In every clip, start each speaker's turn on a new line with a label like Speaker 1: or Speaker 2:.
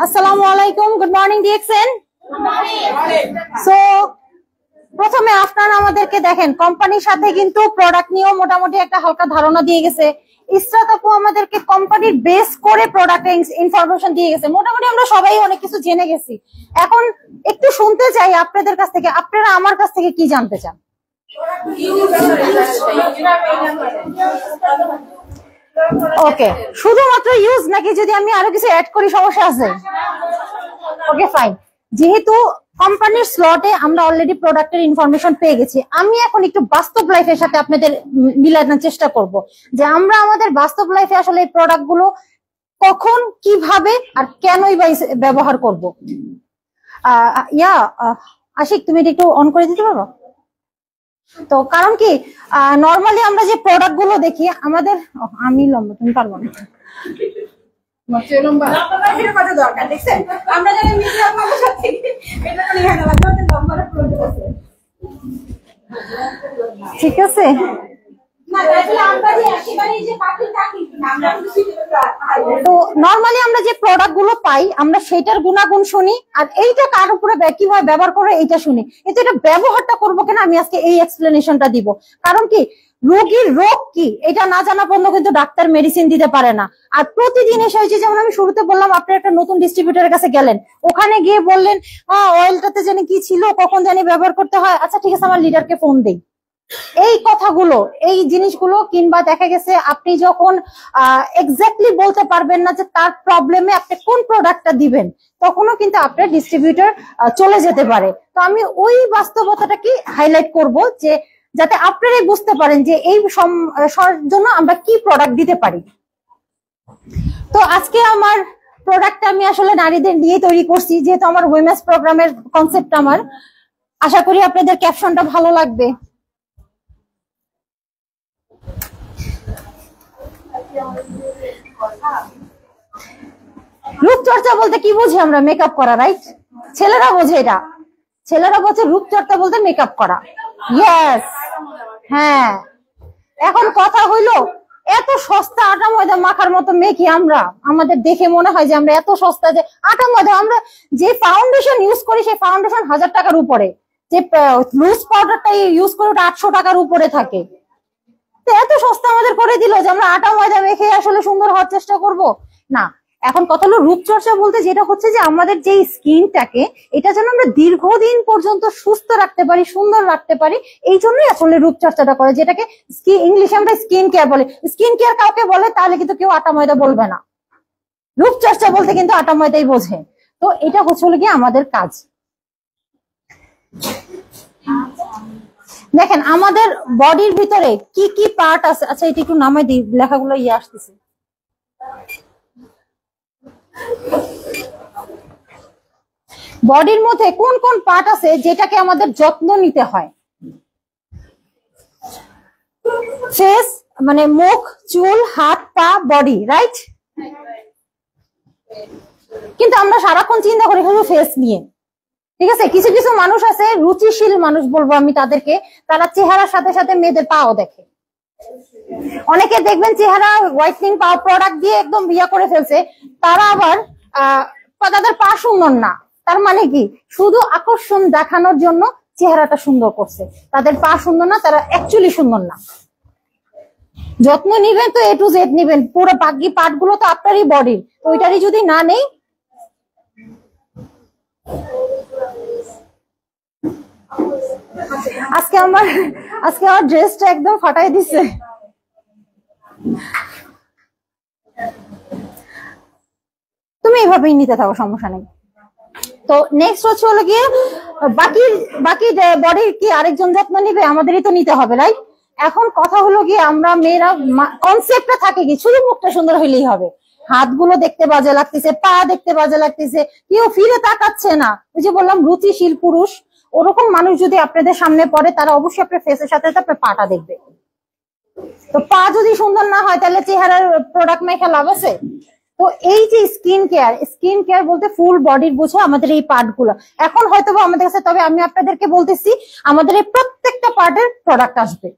Speaker 1: আসসালামু আলাইকুম, good morning DXN. So প্রথমে আপনারা আমাদেরকে দেখেন কোম্পানির সাথে কিন্তু প্রোডাক্ট নিয়েও মোটামুটি একটা হালকা ধারণা দিয়ে গেছে। ইসরাত আপু আমাদেরকে কোম্পানির বেস করে প্রোডাক্ট ইনফরমেশন দিয়ে গেছে। মোটামুটি আমরা সবাই অনেক কিছু জেনে গেছি। এখন একটু শুনতে চাই আপনাদের কাছ থেকে, আপনারা আমার কাছ থেকে কি জানতে চান? ওকে, শুধুমাত্র ইউজ নাকি যদি আমি আরো কিছু অ্যাড করি সমস্যা আছে? Okay fine. যেহেতু কোম্পানির স্লটে আমরা অলরেডি প্রোডাক্টের ইনফরমেশন পেয়ে গেছি, আমি এখন একটু বাস্তব লাইফের সাথে আপনাদের মিলানোর চেষ্টা করব যে আমরা আমাদের বাস্তব লাইফে আসলে এই প্রোডাক্ট গুলো কখন, কিভাবে আর কেনই বা ব্যবহার করব। আশিক, তুমি এটা একটু অন করে দিতে পারো? তো কারণ কি, নর্মালি আমরা যে প্রোডাক্ট গুলো দেখি আমাদের, আমি লম্বা, তুমি পারবো না। ঠিক আছে, তো নর্মালি আমরা যে প্রোডাক্ট গুলো পাই আমরা সেটার গুণাগুণ শুনি, আর এইটা কার উপরে কিভাবে ব্যবহার করে এইটা শুনি, কিন্তু এটা ব্যবহারটা করবো কিনা আমি আজকে এই এক্সপ্লেনেশনটা দিব। কারণ কি, রোগীর রোগ কি এটা না জানা পর্যন্ত কিন্তু ডাক্তার মেডিসিন দিতে পারে না। আর প্রতিদিন এসে হয়েছে, যেমন আমি শুরুতে বললাম, আপনি একটা নতুন ডিস্ট্রিবিউটরের কাছে গেলেন, ওখানে গিয়ে বললেন অয়েলটাতে জানি কি ছিল, কখন জানি ব্যবহার করতে হয়, আচ্ছা ঠিক আছে আমার লিডারকে ফোন দেই। এই কথাগুলো, এই জিনিসগুলো, কিংবা দেখা গেছে আপনি যখন এক্স্যাক্টলি বলতে পারবেন না যে তার প্রবলেমে আপনি কোন প্রোডাক্টটা দিবেন, তখনও কিন্তু আপনার ডিস্ট্রিবিউটর চলে যেতে পারে। তো আমি ওই বাস্তবতাটাকে হাইলাইট করব যে যাতে আপনারাই বুঝতে পারেন যে এই জন্য আমরা কি প্রোডাক্ট দিতে পারি। তো আজকে আমার প্রোডাক্টটা আমি আসলে নারীদের নিয়ে তৈরি করছি, যেহেতু আমার উইমেন্স প্রোগ্রামের কনসেপ্ট। আমার আশা করি আপনাদের ক্যাপশনটা ভালো লাগবে। রূপচর্চা বলতে কি বুঝি আমরা? মেকআপ করা, রাইট? ছেলেরা বোঝে এটা, ছেলেরা বোঝে রূপচর্চা বলতে মেকআপ করা। ইয়েস, হ্যাঁ। এখন কথা হইলো, এত সস্তা আটা ময়দা মাখার মতো মেখি আমরা, আমাদের দেখে মনে হয় যে আমরা এত সস্তা, যে আটা ময়দা, আমরা যে ফাউন্ডেশন ইউজ করি সেই ফাউন্ডেশন 1000 টাকার উপরে, যে লুজ পাউডারটা ইউজ করি ওটা 800 টাকার উপরে থাকে। এত সস্তা আমাদের করে দিল যে আমরা আটা ময়দা মেখে আসলে সুন্দর হওয়ার চেষ্টা করব না। এখন কথা হলো রূপচর্চা বলতে যেটা হচ্ছে যে আমাদের যে স্কিনটাকে, এটা যেন আমরা দীর্ঘদিন পর্যন্ত সুস্থ রাখতে পারি, সুন্দর রাখতে পারি, এই জন্যই আসলে রূপচর্চাটা করে, যেটাকে ইংলিশে আমরা স্কিন কেয়ার বলে। স্কিন কেয়ার কাউকে বলে তাহলে কিন্তু কেউ আটা ময়দা বলবে না, রূপচর্চা বলতে কিন্তু আটা ময়দাই বোঝে। তো এটা হচ্ছে গিয়ে আমাদের কাজ। দেখেন আমাদের বডির ভিতরে কি কি পার্ট আছে। আচ্ছা এটা একটু নামাই দিই, লেখাগুলো আসতেছে। বডির মধ্যে কোন কোন পার্ট আছে যেটাকে আমাদের যত্ন নিতে হয়? ফেস মানে মুখ, চুল, হাত, পা, বডি, রাইট? কিন্তু আমরা সারাক্ষণ চিন্তা করি শুধু ফেস নিয়ে, ঠিক আছে? কিছু কিছু মানুষ আছে, রুচিশীল মানুষ বলবো আমি তাদেরকে, তারা চেহারার সাথে সাথে মেয়েদের পাও দেখে। অনেকে দেখবেন চেহারা হোয়াইটনিং প্রোডাক্ট দিয়ে একদম বিয়া করে ফেলছে, তারা আবার তাদের পা সুন্দর না। তার মানে কি, শুধু আকর্ষণ দেখানোর জন্য চেহারাটা সুন্দর করছে, তাদের পা সুন্দর না, তারা অ্যাকচুয়ালি সুন্দর না। যত্ন নিবেন তো এ টু জেড নিবেন, পুরো বাকি পার্ট গুলো তো আপনারই বডির, ওইটারই যদি না নেই। আজকে আমার ড্রেসটা একদম ফাটাই দিছে। তুমি এইভাবেই নিতে থাকো, সমস্যা নেই। তো নেক্সট হচ্ছে হলো গিয়ে বাকি বডির কি আরেকজন যত্ন নিবে? আমাদেরই তো নিতে হবে, রাইট? এখন কথা হলো গিয়ে আমরা মেয়েরা কনসেপ্টটা থাকে কি, শুধু মুখটা সুন্দর হইলেই হবে, হাতগুলো দেখতে বাজে লাগতেছে, পা দেখতে বাজে লাগতেছে, কেউ ফিরে তাকাচ্ছে না। ওই যে বললাম রুচিশীল পুরুষ, ওরকম মানুষ যদি আপনাদের সামনে পড়ে, তারা অবশ্যই আপনার ফেসের সাথে আপনার পাটা দেখবে। তো পা যদি সুন্দর না হয় তাহলে চেহারার প্রোডাক্ট মেখে লাভ আছে? তো এই যে স্কিন কেয়ার বলতে ফুল বডির বোঝে আমাদের এই পার্ট গুলো। এখন হয়তো আমাদের কাছে, তবে আমি আপনাদেরকে বলতেছি আমাদের এই প্রত্যেকটা পার্টের প্রোডাক্ট আসবে।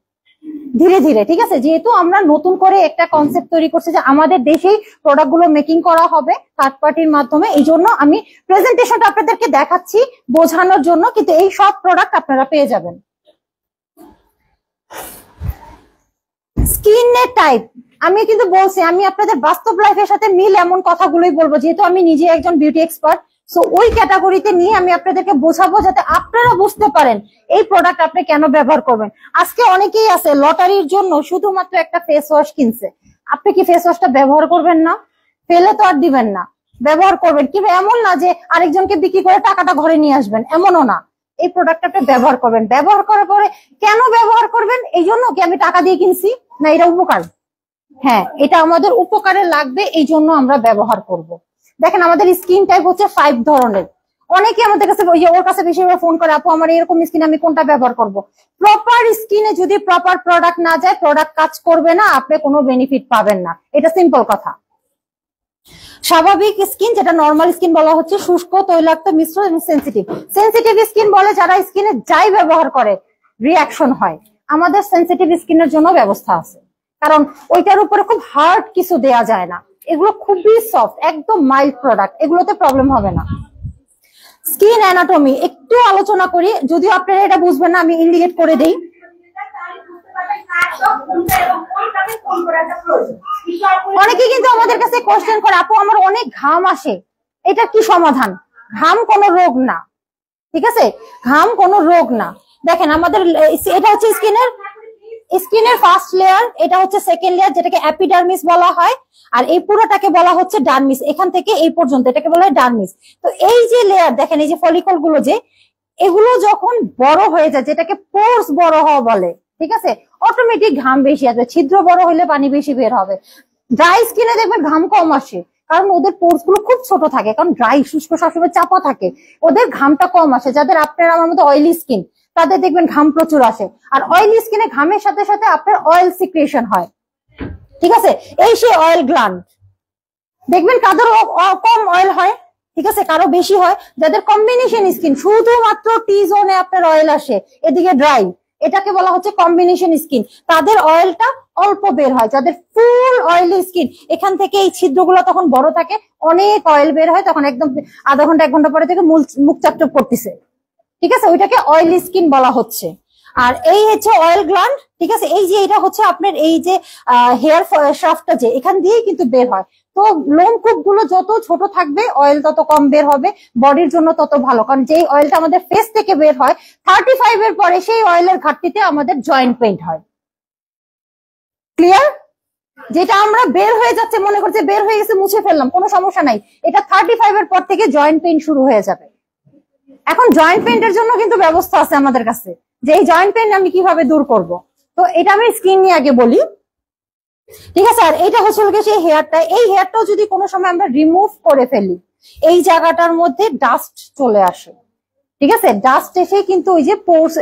Speaker 1: ধীরে ধীরে, ঠিক আছে। যেহেতু আমরা নতুন করে একটা কনসেপ্ট তৈরি করছি যে আমাদের দেশেই প্রোডাক্ট গুলো মেকিং করা হবে থার্ড পার্টির মাধ্যমে, এই জন্য আমি প্রেজেন্টেশনটা আপনাদেরকে দেখাচ্ছি বোঝানোর জন্য, কিন্তু এই সব প্রোডাক্ট আপনারা পেয়ে যাবেন। স্কিনের টাইপ আমি কিন্তু বলছি, আমি আপনাদের বাস্তব লাইফের সাথে মিল এমন কথাগুলোই বলবো, যেহেতু আমি নিজে একজন বিউটি এক্সপার্ট। সো ওই ক্যাটাগরিতে নিয়ে আমি আপনাদেরকে বোঝাবো যাতে আপনারা বুঝতে পারেন এই প্রোডাক্ট আপনি কেন ব্যবহার করবেন। আজকে অনেকেই আছে লটারির জন্য শুধুমাত্র একটা ফেস ওয়াশ কিনছে, আপনি কি ফেস ওয়াশটা ব্যবহার করবেন না? ফেলে তো আর দিবেন না, ব্যবহার করবেন। কিন্তু এমন না যে আরেকজনকে বিক্রি করে টাকাটা ঘরে নিয়ে আসবেন, এমনও না। এই প্রোডাক্ট আপনি ব্যবহার করবেন, ব্যবহার করার পরে কেন ব্যবহার করবেন? এই জন্য কি আমি টাকা দিয়ে কিনছি না, এটা উপকার, হ্যাঁ এটা আমাদের উপকারে লাগবে, এই জন্য আমরা ব্যবহার করব। দেখেন আমাদের স্কিন টাইপ হচ্ছে 5 ধরনের। অনেকে আমাদের কাছে ওর কাছে বেশিরভাগ ফোন করে, আপু আমার এরকম স্কিন, আমি কোনটা ব্যবহার করব? প্রপার স্কিনে যদি প্রপার প্রোডাক্ট না যায়, প্রোডাক্ট কাজ করবে না, আপনি কোনো বেনিফিট পাবেন না, এটা সিম্পল কথা। স্বাভাবিক স্কিন, যেটা নর্মাল স্কিন বলা হচ্ছে, শুষ্ক, তৈলাক্ত, মিশ্র এবং সেন্সিটিভ। সেন্সিটিভ স্কিন বলে যারা স্কিনে যাই ব্যবহার করে রিঅ্যাকশন হয়। আমাদের সেন্সিটিভ স্কিনের জন্য ব্যবস্থা আছে, কারণ ওইটার উপরে খুব হার্ড কিছু দেয়া যায় না, এগুলো খুবই সফট, একদম মাইল্ড প্রোডাক্ট, এগুলোতে প্রবলেম হবে না। স্কিন অ্যানাটমি একটু আলোচনা করি, যদিও আপনারা এটা বুঝবেন না, আমি ইন্ডিকেট করে দেই। অনেকে কিন্তু আমাদের কাছে কোশ্চেন করে, আপু আমার অনেক ঘাম আসে, এটা কি সমাধান? ঘাম কোনো রোগ না, ঠিক আছে, ঘাম কোনো রোগ না। দেখেন আমাদের এটা হচ্ছে স্কিনের ফার্স্ট লেয়ার, এটা হচ্ছে সেকেন্ড লেয়ার যেটাকে অ্যাপিডার্মিস বলা হয়, আর এই পুরোটাকে বলা হচ্ছে ডার্মিস। এখান থেকে এই পর্যন্ত এটাকে বলা হয় ডার্মিস। তো এই যে লেয়ার দেখেন, এই যে ফলিকল গুলো, যে এগুলো যখন বড় হয়ে যায়, যেটাকে পোর্স বড় হওয়া বলে, ঠিক আছে, অটোমেটিক ঘাম বেশি আসবে। ছিদ্র বড় হলে পানি বেশি বের হবে। ড্রাই স্কিনে দেখবেন ঘাম কম আসে, কারণ ওদের পোর্স গুলো খুব ছোট থাকে, কারণ ড্রাই শুষ্ক সবসময় চাপা থাকে, ওদের ঘামটা কম আসে। যাদের আপনার আমার মতো অয়েলি স্কিন, তাদের দেখবেন ঘাম প্রচুর আসে। আর অয়েলি স্কিনে ঘামের সাথে সাথে আপনার অয়েল সিক্রেশন হয়, ঠিক আছে, এই সেই অয়েল গ্ল্যান্ড। দেখবেন কাদের কম অয়েল হয়, ঠিক আছে, কারো বেশি হয়। যাদের কম্বিনেশন স্কিন, শুধুমাত্র টি জোনে আপনার অয়েল আসে, এদিকে ড্রাই, এটাকে বলা হচ্ছে কম্বিনেশন স্কিন, তাদের অয়েলটা অল্প বের হয়। যাদের ফুল অয়েলি স্কিন, এখান থেকে এই ছিদ্রগুলো তখন বড় থাকে, অনেক অয়েল বের হয়, তখন একদম আধা ঘন্টা 1 ঘন্টা পরে থেকে মুখ চাপচাপ করতেছে, ঠিক আছে, ওইটাকে অয়েলি স্কিন বলা হচ্ছে। আর এই হচ্ছে অয়েল গ্ল্যান্ড, ঠিক আছে। এই যে এটা হচ্ছে আপনার এই যে হেয়ার শাফটটা, যে এখান দিয়েই কিন্তু বের হয়। তো লোমকূপ গুলো যত ছোট থাকবে, অয়েল তত কম বের হবে, বডির জন্য তত ভালো। কারণ যেই অয়েলটা আমাদের ফেস থেকে বের হয় 35 এর পরে, সেই অয়েলের ঘাটতিতে আমাদের জয়েন্ট পেইন হয়। ক্লিয়ার? যেটা আমরা বের হয়ে যাচ্ছে, মনে করছে বের হয়ে গেছে, মুছে ফেললাম, কোনো সমস্যা নাই, এটা 35 এর পর থেকে জয়েন্ট পেইন শুরু হয়ে যাবে। এখন জয়েন্ট পেইনের জন্য কিন্তু ব্যবস্থা আছে আমাদের কাছে, যে এই জয়েন্ট পেইন আমি কিভাবে দূর করব। তো এটা আমি স্কিন নিয়ে আগে বলি, ঠিক আছে। আর এটা হচ্ছে সেই হেয়ারটা, এই হেয়ারটাও যদি কোনো সময় আমরা রিমুভ করে ফেলি, এই জায়গাটার মধ্যে ডাস্ট চলে আসে, ঠিক আছে, ডাস্ট এসে কিন্তু ওই যে পোর্স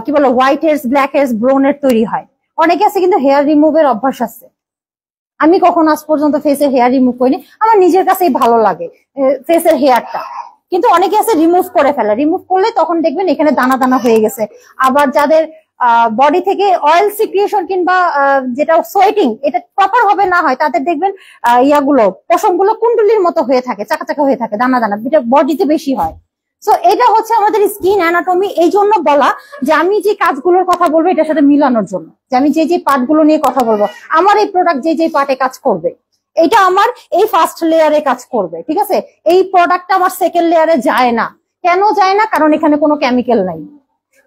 Speaker 1: কি বলে হোয়াইট হেয়ারস, ব্ল্যাক হেয়ারস, ব্রাউনের তৈরি হয়। অনেকে আছে কিন্তু হেয়ার রিমুভের অভ্যাস আছে, আমি কখন আজ পর্যন্ত ফেসের হেয়ার রিমুভ করিনি, আমার নিজের কাছেই ভালো লাগে ফেসের হেয়ারটা। কিন্তু অনেকে আছে রিমুভ করে ফেলে, রিমুভ করলে তখন দেখবেন এখানে দানা দানা হয়ে গেছে। আবার যাদের বডি থেকে অয়েল সিক্রিয়েশন কিংবা যেটা সোয়েটিং, এটা প্রপার ভাবে না হয়, তাদের দেখবেন ইয়াগুলো, পশমগুলো কুন্ডলির মতো হয়ে থাকে, চাকা চাকা হয়ে থাকে, দানা দানা, যেটা বডিতে বেশি হয়। সো এটা হচ্ছে আমাদের স্কিন অ্যানাটমি। এই জন্য বলা যে আমি যে কাজগুলোর কথা বলবো এটার সাথে মিলানোর জন্য, যে আমি যে পার্টগুলো নিয়ে কথা বলবো, আমার এই প্রোডাক্ট যে পার্টে কাজ করবে, এটা আমার এই ফার্স্ট লেয়ারে কাজ করবে, ঠিক আছে। এই প্রোডাক্টটা আমার সেকেন্ড লেয়ারে যায় না। কেন যায় না? কারণ এখানে কোনো কেমিক্যাল নাই।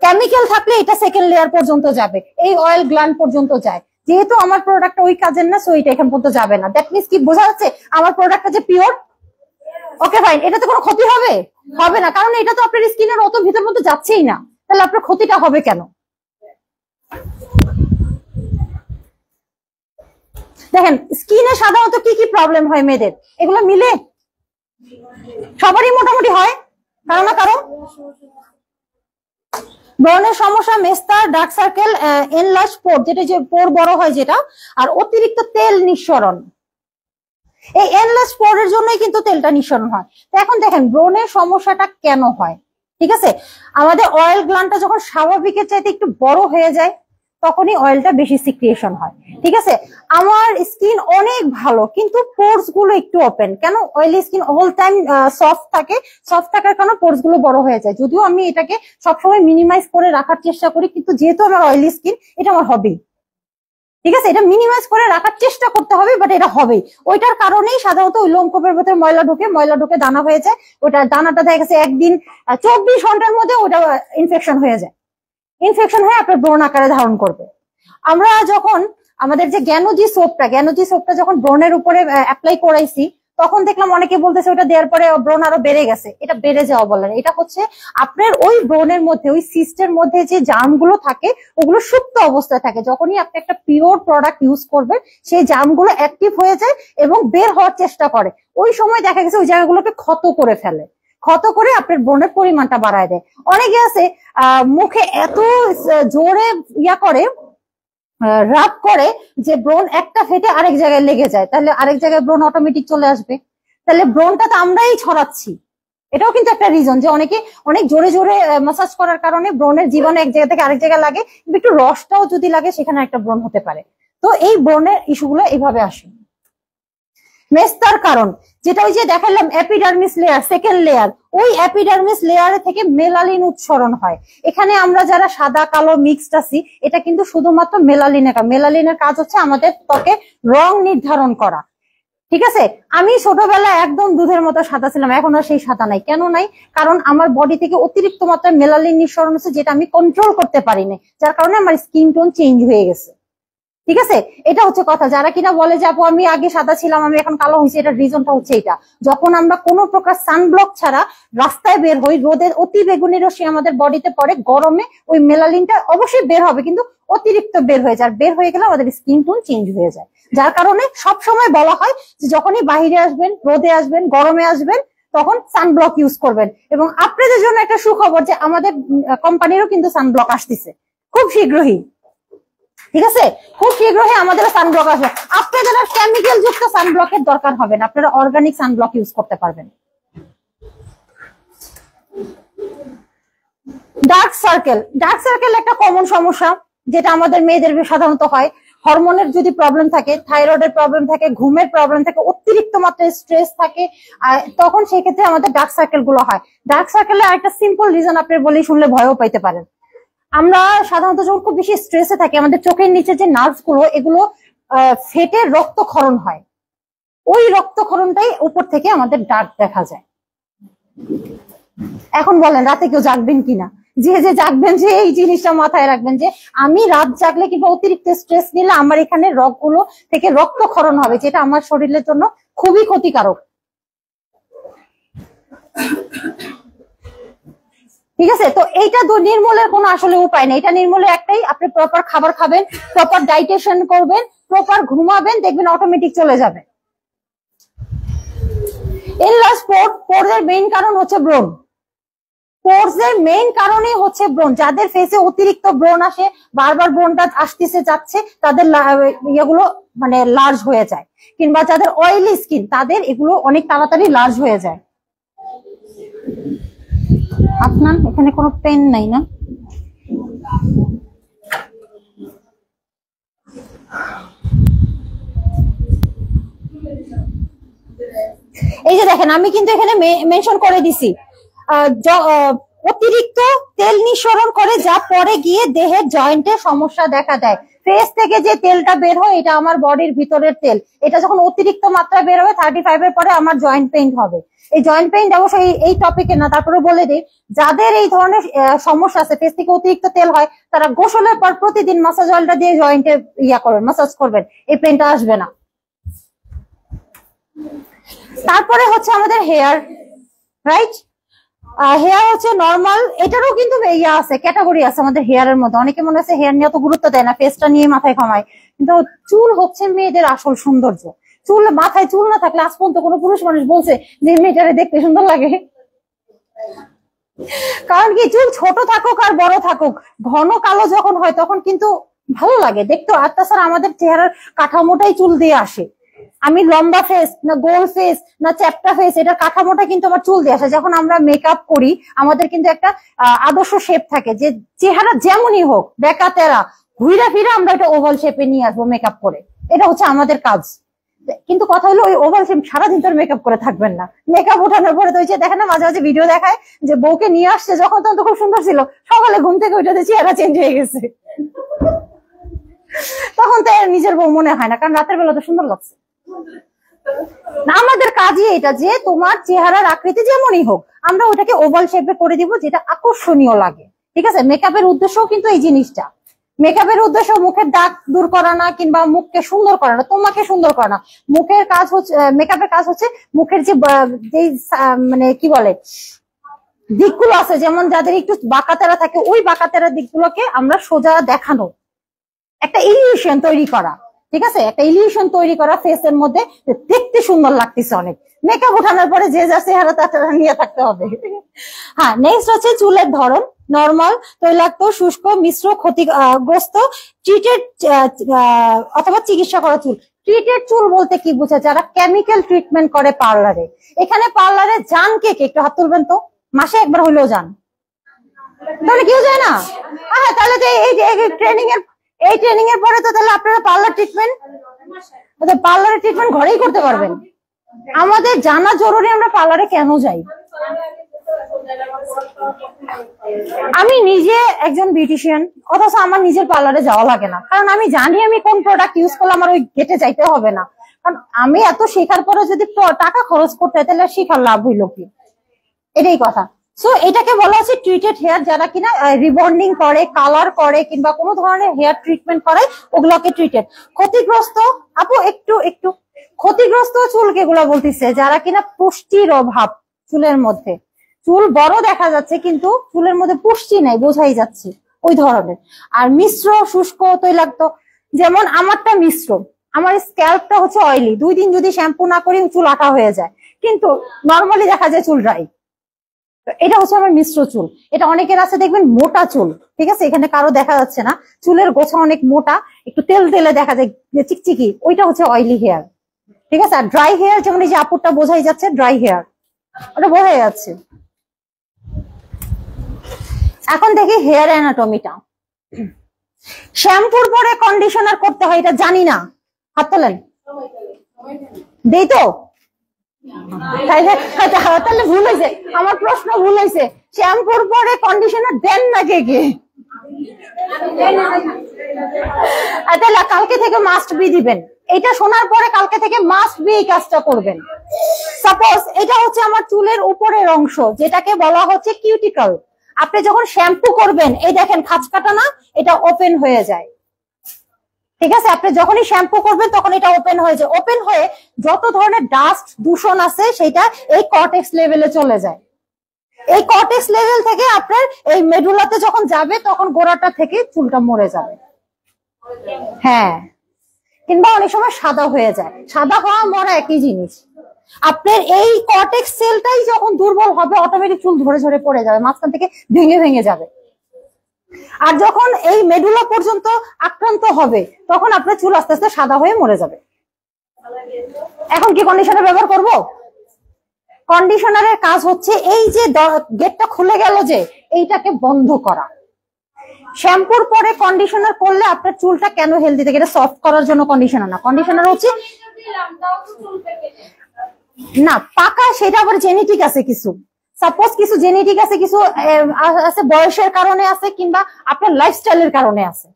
Speaker 1: কেমিক্যাল থাকলে এটা সেকেন্ড লেয়ার পর্যন্ত যাবে, এই অয়েল গ্ল্যান্ড পর্যন্ত যায়। যেহেতু আমার প্রোডাক্ট ওই কাজের না, সো এটা এখান পর্যন্ত যাবে না। দ্যাট মিনস কি বোঝা যাচ্ছে? আমার প্রোডাক্টটা যে পিওর, ওকে ফাইন, এটাতে কোনো ক্ষতি হবে হবে না, কারণ এটা তো আপনার স্কিনের অত ভিতর মধ্যে যাচ্ছেই না, তাহলে আপনার ক্ষতিটা হবে কেন? দেখেন স্কিনে সাধারণত কি কি প্রবলেম হয় মেয়েদের, এগুলো মিলে সবারই মোটামুটি হয়, কারো না কারো। ব্রণের সমস্যা, মেস্তা, ডার্ক সার্কেল, এনলার্জ পোর, যেটা যে পোর বড় হয় যেটা, আর অতিরিক্ত তেল নিঃসরণ। এই এনলার্জ পোরের জন্যই কিন্তু তেলটা নিঃসরণ হয়। তো এখন দেখেন ব্রণের সমস্যাটা কেন হয়, ঠিক আছে। আমাদের অয়েল গ্ল্যান্ডটা যখন স্বাভাবিকের চাইতে একটু বড় হয়ে যায়, তখনই অয়েলটা বেশি সিক্রিয়েশন হয়। ঠিক আছে, আমার স্কিন অনেক ভালো কিন্তু পোর্স গুলো একটু ওপেন। কেন? Oily skin all time soft থাকে, সফট থাকার কারণে পোর্স গুলো বড় হয়ে যায়। যদিও আমি এটাকে সবসময় মিনিমাইজ করে রাখার চেষ্টা করি, কিন্তু যেহেতু আমার অয়েলি স্কিন, এটা আমার হবেই। ঠিক আছে, এটা মিনিমাইজ করে রাখার চেষ্টা করতে হবে, বাট এটা হবেই। ওইটার কারণেই সাধারণত ওই লোমকূপের ভেতরে ময়লা ঢুকে দানা হয়ে যায়। ওটা দানাটা দেখা গেছে একদিন 24 ঘন্টার মধ্যে ওটা ইনফেকশন হয়ে যায়। ইনফেকশন হয়ে আপনার ব্রণ আকারে ধারণ করবে। আমরা যখন আমাদের যে জ্ঞানোজি সোপটা যখন ব্রণের উপরে অ্যাপ্লাই করাইছি, তখন দেখলাম অনেকে বলতেছে ওটা দেওয়ার পরে ব্রণ আরো বেড়ে গেছে। এটা বেড়ে যাওয়া বলেন, এটা হচ্ছে আপনার ওই ব্রণের মধ্যে, ওই সিস্টের মধ্যে যে জার্মগুলো থাকে ওগুলো সুপ্ত অবস্থায় থাকে। যখনই আপনি একটা পিওর প্রোডাক্ট ইউজ করবেন, সেই জার্মগুলো অ্যাক্টিভ হয়ে যায় এবং বের হওয়ার চেষ্টা করে। ওই সময় দেখা গেছে ওই জায়গাগুলোকে ক্ষত করে ফেলে, ক্ষত করে আপনার ব্রণের পরিমাণটা বাড়ায় দেয়। অনেকে আছে মুখে এত জোরে করে রাব করে যে ব্রণ একটা ফেটে আরেক জায়গায় লেগে যায়, তাহলে আরেক জায়গায় ব্রণ অটোমেটিক চলে আসবে। তাহলে ব্রণটা তো আমরাই ছড়াচ্ছি। এটাও কিন্তু একটা রিজন যে অনেকে অনেক জোরে জোরে মাসাজ করার কারণে ব্রণের জীবাণু এক জায়গা থেকে আরেক জায়গায় লাগে, কিন্তু একটু রসটাও যদি লাগে সেখানে একটা ব্রণ হতে পারে। তো এই ব্রণের ইস্যুগুলো এইভাবে আসে। মেস্তার কারণ যেটা ওই যে দেখালাম এপিডার্মিস লেয়ার, সেকেন্ড লেয়ার, ওই এপিডার্মিস লেয়ারে থেকে মেলালিন উৎসরণ হয়। এখানে আমরা যারা সাদা কালো মিক্সড আছি, এটা কিন্তু শুধুমাত্র মেলালিনের কাজ হচ্ছে আমাদের ত্বকে রং নির্ধারণ করা। ঠিক আছে, আমি ছোটবেলায় একদম দুধের মতো সাদা ছিলাম, এখন আর সেই সাদা নাই। কেন নাই? কারণ আমার বডি থেকে অতিরিক্ত মাত্রায় মেলালিন নিঃসরণ হচ্ছে, যেটা আমি কন্ট্রোল করতে পারিনি, যার কারণে আমার স্কিন টোন চেঞ্জ হয়ে গেছে। ঠিক আছে, এটা হচ্ছে কথা। যারা কিনা বলে যে আপু আমি আগে সাদা ছিলাম আমি এখন কালো হয়েছি, এটার রিজনটা হচ্ছে এটা, যখন আমরা কোনো প্রকার সানব্লক ছাড়া রাস্তায় বের হই, রোদের অতি বেগুনি রশ্মি আমাদের বডিতে পড়ে, গরমে ওই মেলালিনটা অবশ্যই বের হবে, কিন্তু অতিরিক্ত বের হয়ে যায়। বের হয়ে গেলে আমাদের স্কিন টোন চেঞ্জ হয়ে যায়, যার কারণে সব সময় বলা হয় যে যখনই বাইরে আসবেন, রোদে আসবেন, গরমে আসবেন, তখন সানব্লক ইউজ করবেন। এবং আপনাদের জন্য একটা সুখবর যে আমাদের কোম্পানিরও কিন্তু সানব্লক আসতেছে খুব শীঘ্রই। ঠিক আছে, খুব শীঘ্রই আমাদের সানব্লক আসবে। আপনাদের আর কেমিক্যাল যুক্ত সানব্লকের দরকার হবে না, আপনারা অর্গানিক সানব্লক ইউজ করতে পারবেন। ডার্ক সার্কেল একটা কমন সমস্যা, যেটা আমাদের মেয়েদের সাধারণত হয়। হরমোনের যদি প্রবলেম থাকে, থাইরয়েডের প্রবলেম থাকে, ঘুমের প্রবলেম থাকে, অতিরিক্ত মাত্রায় স্ট্রেস থাকে, তখন সেই ক্ষেত্রে আমাদের ডার্ক সার্কেল গুলো হয়। ডার্ক সার্কেলের একটা সিম্পল রিজন আপনি বলে শুনলে ভয়ও পাইতে পারেন। আমরা সাধারণত যখন খুব বেশি স্ট্রেসে থাকি, আমাদের চোখের নিচে যে নার্ভ গুলো, এগুলো ফেটে রক্তক্ষরণ হয়। ওই রক্তক্ষরণটাই উপর থেকে আমাদের ডার্ক দেখা যায়। এখন বলেন রাতে কেউ জাগবেন কিনা? যে জাগবেন, যে এই জিনিসটা মাথায় রাখবেন যে আমি রাত জাগলে কিংবা অতিরিক্ত স্ট্রেস নিলে আমার এখানে রগগুলো থেকে রক্তক্ষরণ হবে, যেটা আমার শরীরের জন্য খুবই ক্ষতিকারক। ঠিক আছে, তো এইটা নির্মূলের কোনো আসলে উপায় নেই। এটা নির্মূলের একটাই, আপনি প্রপার খাবার খাবেন, প্রপার ডাইটেশন করবেন, প্রপার ঘুমাবেন, দেখবেন অটোমেটিক চলে যাবে। এনলার্জ পোরস এর মেইন কারণ হচ্ছে ব্রণ। পোরস এর মেইন কারণই হচ্ছে ব্রণ। যাদের ফেসে অতিরিক্ত ব্রণ আসে, বারবার ব্রণটা আসতেছে যাচ্ছে, তাদের ইয়েগুলো মানে লার্জ হয়ে যায়। কিংবা যাদের অয়েলি স্কিন, তাদের এগুলো অনেক তাড়াতাড়ি লার্জ হয়ে যায়। আপনার এখানে কোনো পেন নাই না? এই যে দেখেন, আমি কিন্তু এখানে মেনশন করে দিছি, অতিরিক্ত তেল নিঃসরণ করে যা পরে গিয়ে দেহের জয়েন্টে সমস্যা দেখা দেয়। ফেস থেকে যে তেলটা বের হয়, এটা আমার বডির ভিতরের তেল। এটা যখন অতিরিক্ত মাত্রায় বের হবে 35 এর পরে আমার জয়েন্ট পেইন হবে। এই জয়েন্ট পেইন অবশ্যই এই টপিকে না, তারপরে বলে দিই, যাদের এই ধরনের সমস্যা আছে, ফেস থেকে অতিরিক্ত তেল হয়, তারা গোসলের পর প্রতিদিন মাসাজ অয়েলটা দিয়ে জয়েন্টে করবেন, মাসাজ করবেন, এই পেইনটা আসবে না। তারপরে হচ্ছে আমাদের হেয়ার, রাইট? হেয়ার হচ্ছে নর্মাল, এটারও কিন্তু আছে, ক্যাটাগরি আছে আমাদের হেয়ারের মধ্যে। অনেকে মনে হচ্ছে হেয়ার নিয়ে অত গুরুত্ব দেয় না, ফেসটা নিয়ে মাথায় কামায়, কিন্তু চুল হচ্ছে মেয়েদের আসল সৌন্দর্য। চুল, মাথায় চুল না থাকলে আজ পর্যন্ত কোনো পুরুষ মানুষ বলছে যে মেয়েটারে দেখতে সুন্দর লাগে? কারণ কি, চুল ছোট থাকুক আর বড় থাকুক, ঘন কালো যখন হয় তখন কিন্তু ভালো লাগে দেখতে। আর তাছাড়া আমাদের চেহারার কাঠামোটাই চুল দিয়ে আসে। আমি লম্বা ফেস না গোল ফেস না চ্যাপ্টা ফেস, এটার কাঠামোটা কিন্তু আমার চুল দিয়ে আসে। যখন আমরা মেকআপ করি, আমাদের কিন্তু একটা আদর্শ শেপ থাকে, যে চেহারা যেমনই হোক, বেকা তেরা, ঘুরে ফিরে আমরা এটা ওভাল শেপে নিয়ে আসবো মেকআপ করে। এটা হচ্ছে আমাদের কাজ। কিন্তু কথা হলো ওই ওভাল শেপ সারাদিন তোর মেকআপ করে থাকবেন না। মেকআপ ওঠানোর পরে তো ওই যে দেখেন না মাঝে মাঝে ভিডিও দেখায় যে বউকে নিয়ে আসছে যখন তখন তো খুব সুন্দর ছিল, সকালে ঘুম থেকে ওইটাতে চেহারা চেঞ্জ হয়ে গেছে। তখন তো নিজের বউ মনে হয় না, কারণ রাতের বেলা তো সুন্দর লাগছে না। আমাদের কাজই এটা যে তোমার চেহারার আকৃতি যেমনই হোক আমরা ওটাকে ওভাল শেপে করে দিব, যেটা আকর্ষণীয় লাগে। ঠিক আছে, মেকআপের উদ্দেশ্যও কিন্তু এই জিনিসটা। মেকআপের উদ্দেশ্য মুখের দাগ দূর করা না, কিংবা মুখকে সুন্দর করা না, তোমাকে সুন্দর করা না। মুখের কাজ হচ্ছে, মেকআপের কাজ হচ্ছে মুখের যে মানে কি বলে দিকগুলো আছে, যেমন যাদের একটু বাঁকাতেরা থাকে ওই বাঁকাতেরা দিকগুলোকে আমরা সোজা দেখানো, একটা ইলিউশন তৈরি করা। ঠিক আছে, একটা ইলিউশন তৈরি করা ফেসের মধ্যে, দেখতে সুন্দর লাগতেছে অনেক। মেকআপ ওঠানোর পরে যে যা চেহারা তারা নিয়ে থাকতে হবে। হ্যাঁ, নেক্সট হচ্ছে চুলের ধরন। নরমাল, তৈলাক্ত, শুষ্ক, মিশ্র, ক্ষতিগ্রস্ত, ট্রিটেড অথবা চিকিৎসা করা চুল। ট্রিটেড চুল বলতে কি বোঝা? যারা কেমিক্যাল ট্রিটমেন্ট করে পার্লারে। এখানে পার্লারে যান কে কে? একটু হাত তুলবেন তো। মাসে একবার হইলেও যান? তাহলে কেউ যায় না? হ্যাঁ, তাহলে তো এই ট্রেনিং এর পরে তো তাহলে আপনারা পার্লার ট্রিটমেন্ট, পার্লারের ট্রিটমেন্ট ঘরেই করতে পারবেন। আমাদের জানা জরুরি আমরা পার্লারে কেন যাই। আমি নিজে একজন বিউটিশিয়ান, অথচ আমার নিজের পার্লারে যাওয়া লাগে না, কারণ আমি জানি আমি কোন প্রোডাক্ট ইউজ করলে আমার ওই গেটে যাইতে হবে না। কারণ আমি এত শেখার পরে যদি টাকা খরচ করতে হয় তাহলে শেখার লাভ হইল কি? এটাই কথা। সো এটাকে বলা হচ্ছে ট্রিটেড হেয়ার। যারা কিনা রিবন্ডিং করে, কালার করে, কিংবা কোনো ধরনের হেয়ার ট্রিটমেন্ট করে, ওগুলোকে ট্রিটেড। ক্ষতিগ্রস্ত আপু একটু ক্ষতিগ্রস্ত চুলকে এগুলা বলতেছে যারা কিনা পুষ্টির অভাব চুলের মধ্যে। চুল বড় দেখা যাচ্ছে কিন্তু চুলের মধ্যে পুষ্টি নাই, বোঝাই যাচ্ছে ওই ধরনের। আর মিশ্র, শুষ্ক, তৈলাক্ত, যেমন আমারটা মিশ্র। আমার স্ক্যাল্পটা হচ্ছে অয়েলি, 2 দিন যদি শ্যাম্পু না করি চুল আঠা হয়ে যায়, কিন্তু নর্মালি দেখা যায় চুল ড্রাই। এটা হচ্ছে আমার মিশ্র চুল। এটা অনেকের আছে দেখবেন মোটা চুল। ঠিক আছে, এখানে কারো দেখা যাচ্ছে না, চুলের গোছা অনেক মোটা, একটু তেল তেলে দেখা যায় চিকচিকি, ওইটা হচ্ছে অয়েলি হেয়ার। ঠিক আছে, আর ড্রাই হেয়ার যেমন এই যে আপুরটা বোঝাই যাচ্ছে ড্রাই হেয়ার, ওটা বোঝাই যাচ্ছে। এখন দেখি হেয়ার অ্যানাটমিটা। শ্যাম্পুর পরে কন্ডিশনার করতে হয় এটা জানি না, হাত তোলেন। দেই তো? তাহলে ভুল হয়েছে, আমার প্রশ্ন ভুল হয়েছে। শ্যাম্পুর পরে কন্ডিশনার দেন না কে কে? তাহলে কালকে থেকে মাস্ট বি দিবেন। এটা শোনার পরে কালকে থেকে মাস্ট বি এই কাজটা করবেন। সাপোজ এটা হচ্ছে আমার চুলের উপরের অংশ, যেটাকে বলা হচ্ছে কিউটিকল। আপনি যখন শ্যাম্পু করবেন, এই দেখেন খাঁজ কাটা না, এটা ওপেন হয়ে যায়। ঠিক আছে, আপনি যখনই শ্যাম্পু করবেন তখন এটা ওপেন হয়ে যায়। ওপেন হয়ে যত ধরনের ডাস্ট দূষণ আছে সেটা এই কর্টেক্স লেভেলে চলে যায়। এই কর্টেক্স লেভেল থেকে আপনার এই মেডুলাতে যখন যাবে তখন গোড়াটা থেকে চুলটা মরে যাবে। হ্যাঁ, কিংবা অনেক সময় সাদা হয়ে যায়। সাদা হওয়া মরা একই জিনিস। আপনার এই কর্টেক্স সেলটাই যখন দুর্বল হবে অটোমেটিক চুল ঝরে ঝরে পড়ে যাবে, মাঝখান থেকে ভেঙে ভেঙে যাবে। আর যখন এই মেডুলা পর্যন্ত আক্রান্ত হবে তখন আপনার চুল আস্তে আস্তে সাদা হয়ে মরে যাবে। এখন কি কন্ডিশনার ব্যবহার করব? কন্ডিশনারের কাজ হচ্ছে এই যে গেটটা খুলে গেল যে এইটাকে বন্ধ করা। শ্যাম্পুর পরে কন্ডিশনার করলে আপনার চুলটা কেন হেলদি থাকে? এটা সফট করার জন্য কন্ডিশনার না, কন্ডিশনার হচ্ছে না পাকা, সেটা আবার জেনেটিক আছে কিছু। সাপোজ কিছু জেনেটিক আছে, কিছু আছে বয়সের কারণে আছে, কিংবা আপনার লাইফস্টাইলের কারণে আছে।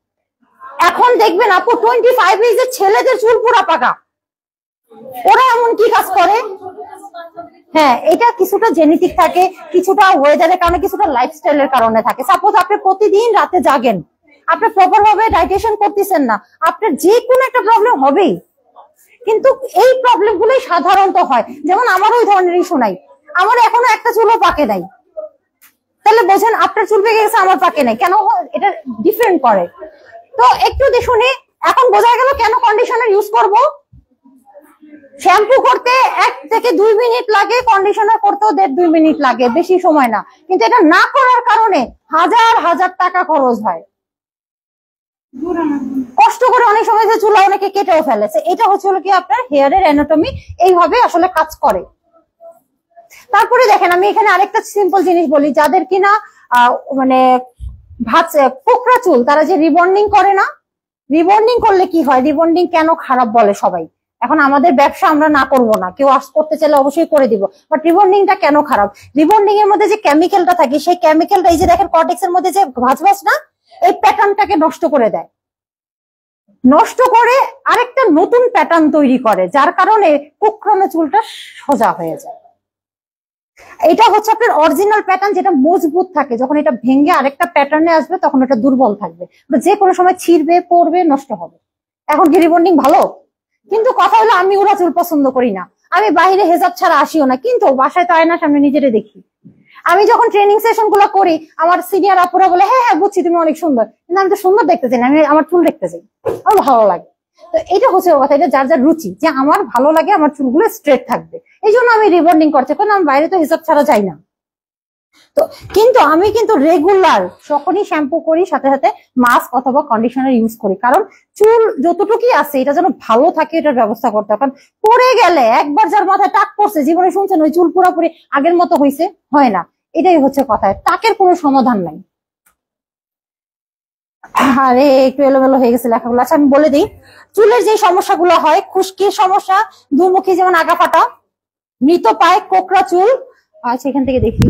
Speaker 1: এখন দেখবেন আপু 25 এজের ছেলেদের চুল পুরা পাকা, ওরা এমন কি কাজ করে? হ্যাঁ, এটা কিছুটা জেনেটিক থাকে, কিছুটা ওয়েদারের কারণে, কিছুটা লাইফস্টাইলের কারণে থাকে। সাপোজ আপনি প্রতিদিন রাতে জাগেন, আপনি প্রপার ভাবে ডাইটেশন করতেছেন না, আপনার যে কোনো একটা প্রবলেম হবেই। কিন্তু এই প্রবলেম গুলোই সাধারণত হয়। যেমন আমার ওই ধরনেরই শোনাই, আমার এখনো একটা চুলও পাকে নাই। তাহলে বোঝেন আপনার চুল পেকে গেছে, আমার পাকে নাই কেন? এটা ডিফারেন্ট করে। তো একটু শুনে এখন বোঝা গেল কেন কন্ডিশনার ইউজ করব। শ্যাম্পু করতে 1 থেকে 2 মিনিট লাগে, কন্ডিশনার করতেও 1.5-2 মিনিট লাগে, বেশি সময় না। কিন্তু এটা না করার কারণে হাজার হাজার টাকা খরচ হয়। কষ্ট করে অনেক সময় যে চুলা অনেকে কেটেও ফেলেছে। এটা হচ্ছে কি আপনার হেয়ারের অ্যানাটমি এইভাবে আসলে কাজ করে। তারপরে দেখেন আমি এখানে আরেকটা সিম্পল জিনিস বলি, যাদের কিনা মানে কোকড়া চুল, তারা যে রিবন্ডিং করে না, রিবন্ডিং করলে কি হয়, রিবন্ডিং কেন খারাপ বলে সবাই। এখন আমাদের ব্যবসা আমরা না করব না, কেউ করতে চাইলে অবশ্যই করে দিব, বাট রিবন্ডিংটা কেন খারাপ? রিবন্ডিং এর মধ্যে যে কেমিক্যালটা থাকে, সেই কেমিক্যালটা এই যে দেখেন কর্টেক্স এর মধ্যে যে ভাঁজ না, এই প্যাটার্নটাকে নষ্ট করে দেয়, নষ্ট করে আরেকটা নতুন প্যাটার্ন তৈরি করে, যার কারণে কোকড়ানো চুলটা সোজা হয়ে যায়। এটা হচ্ছে আপনার অরিজিনাল প্যাটার্ন, যেটা মজবুত থাকে, যখন এটা ভেঙে আরেকটা প্যাটার্নে আসবে তখন এটা দুর্বল থাকবে, যে কোনো সময় ছিঁড়বে, পড়বে, নষ্ট হবে। এখন কি রিবন্ডিং ভালো? কিন্তু কথা হলো আমি ওরা চুল পছন্দ করি না, আমি বাইরে হেজাব ছাড়া আসিও না, কিন্তু বাসায় তো আয়নার সামনে নিজেরে দেখি। আমি যখন ট্রেনিং সেশন গুলো করি, আমার সিনিয়র আপুরা বলে হ্যাঁ হ্যাঁ বুঝছি তুমি অনেক সুন্দর, কিন্তু আমি তো সুন্দর দেখতে চাই না, আমি আমার চুল দেখতে চাই, আমার ভালো লাগে। তো এটা হচ্ছে কথা, এটা যার যার রুচি, যে আমার ভালো লাগে আমার চুলগুলো স্ট্রেট থাকবে, এই জন্য আমি রিবন্ডিং করছি, কারণ আমি বাইরে তো হিসাব ছাড়া যাই না। তো কিন্তু আমি কিন্তু রেগুলার যখনই শ্যাম্পু করি সাথে সাথে মাস্ক অথবা কন্ডিশনার ইউজ করি, কারণ চুল যতটুকুই আছে এটা যেন ভালো থাকে, এটার ব্যবস্থা করতে হবে। কারণ পড়ে গেলে একবার যার মাথায় টাক পড়ছে, জীবনে শুনছেন ওই চুল পুরোপুরি আগের মতো হয়েছে, হয় না। এটাই হচ্ছে কথা, টাকের কোনো সমাধান নাই। আরে একটু এলোমেলো হয়ে গেছে লেখাগুলো। আচ্ছা আমি বলে দিই, চুলের যে সমস্যাগুলো হয়, খুশকির সমস্যা, দুমুখী যেমন আগা ফাটা, মৃত পায়, কোকড়া চুল, আচ্ছা এখান থেকে দেখি,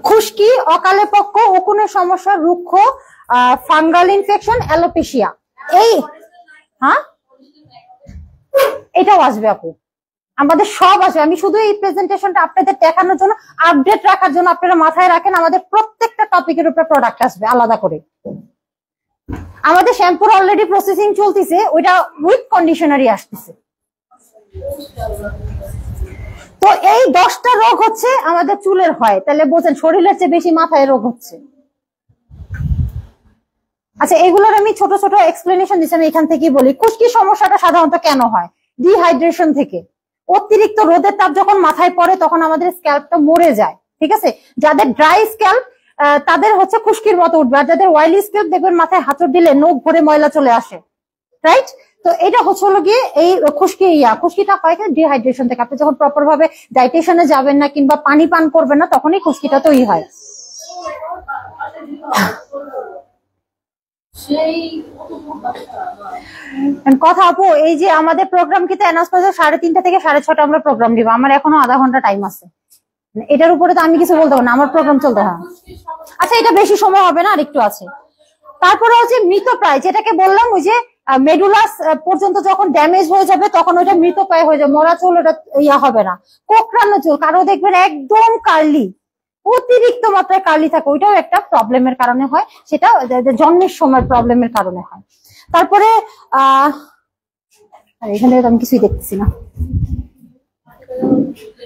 Speaker 1: খুশকি, অকালে পক্ষ, উকুনের সমস্যা, রুক্ষ, ফাঙ্গাল ইনফেকশন, অ্যালোপেশিয়া, এই হ্যাঁ এটাও আসবে আপু, আমাদের সব আসবে। আমি শুধু এই প্রেজেন্টেশনটা আপনাদের দেখানোর জন্য, আপডেট রাখার জন্য, আপনারা মাথায় রাখেন আমাদের প্রত্যেকটা টপিকের উপরে প্রোডাক্ট আসবে আলাদা করে। আমাদের শ্যাম্পুর অলরেডি প্রসেসিং চলতেছে, ওইটা উইথ কন্ডিশনারই আসতেছে। তো এই 10টা রোগ হচ্ছে আমাদের চুলের হয়, তাহলে বোঝেন শরীরের চেয়ে বেশি মাথায় রোগ হচ্ছে। আচ্ছা এগুলোর আমি ছোট ছোট এক্সপ্লেনেশন দিচ্ছি, আমি এখান থেকেই বলি। খুশকি সমস্যাটা সাধারণত কেন হয়? ডিহাইড্রেশন থেকে। অতিরিক্ত রোদের তাপ যখন মাথায় পড়ে তখন আমাদের স্ক্যাল্পটা মরে যায়, ঠিক আছে। যাদের ড্রাই স্ক্যাল্প তাদের হচ্ছে খুশকির মতো উঠবে, আর যাদের অয়েলি স্ক্যাল্প দেখবেন মাথায় হাঁচড় দিলে নখ ভরে ময়লা চলে আসে, রাইট। তো এটা হচ্ছে হলো গিয়ে এই খুশকিটা হয় ডিহাইড্রেশন থেকে। আপনি যখন প্রপার ভাবে ডাইটেশনে যাবেন না কিংবা পানি পান করবেন না, তখনই খুশকিটা তৈরি হয়। কথা আপু, এই যে আমাদের প্রোগ্রাম কিন্তু অ্যানাউন্স করেছে 3:30 থেকে 6:30 আমরা প্রোগ্রাম দিব, আমার এখনো আধা ঘন্টা টাইম আছে, এটার উপরে তো আমি কিছু বলতে পারবো না, আমার প্রোগ্রাম চলতে হয়। আচ্ছা এটা বেশি সময় হবে না, আর একটু আছে। তারপরে হচ্ছে মৃতপ্রায়, যেটাকে বললাম ওই যে মেডুলাস পর্যন্ত যখন ড্যামেজ হয়ে যাবে তখন ওইটা মৃতপ্রায় হয়ে যাবে, মরা চুল ওটা ইয়া হবে না। কোকড়ানো চুল, কারো দেখবেন একদম কার্লি, অতিরিক্ত মাত্রায় কার্লি থাকে, ওইটাও একটা প্রবলেমের কারণে হয়, সেটা জন্মের সময় প্রবলেমের কারণে হয়। তারপরে এখানে আমি কিছুই দেখতেছি না।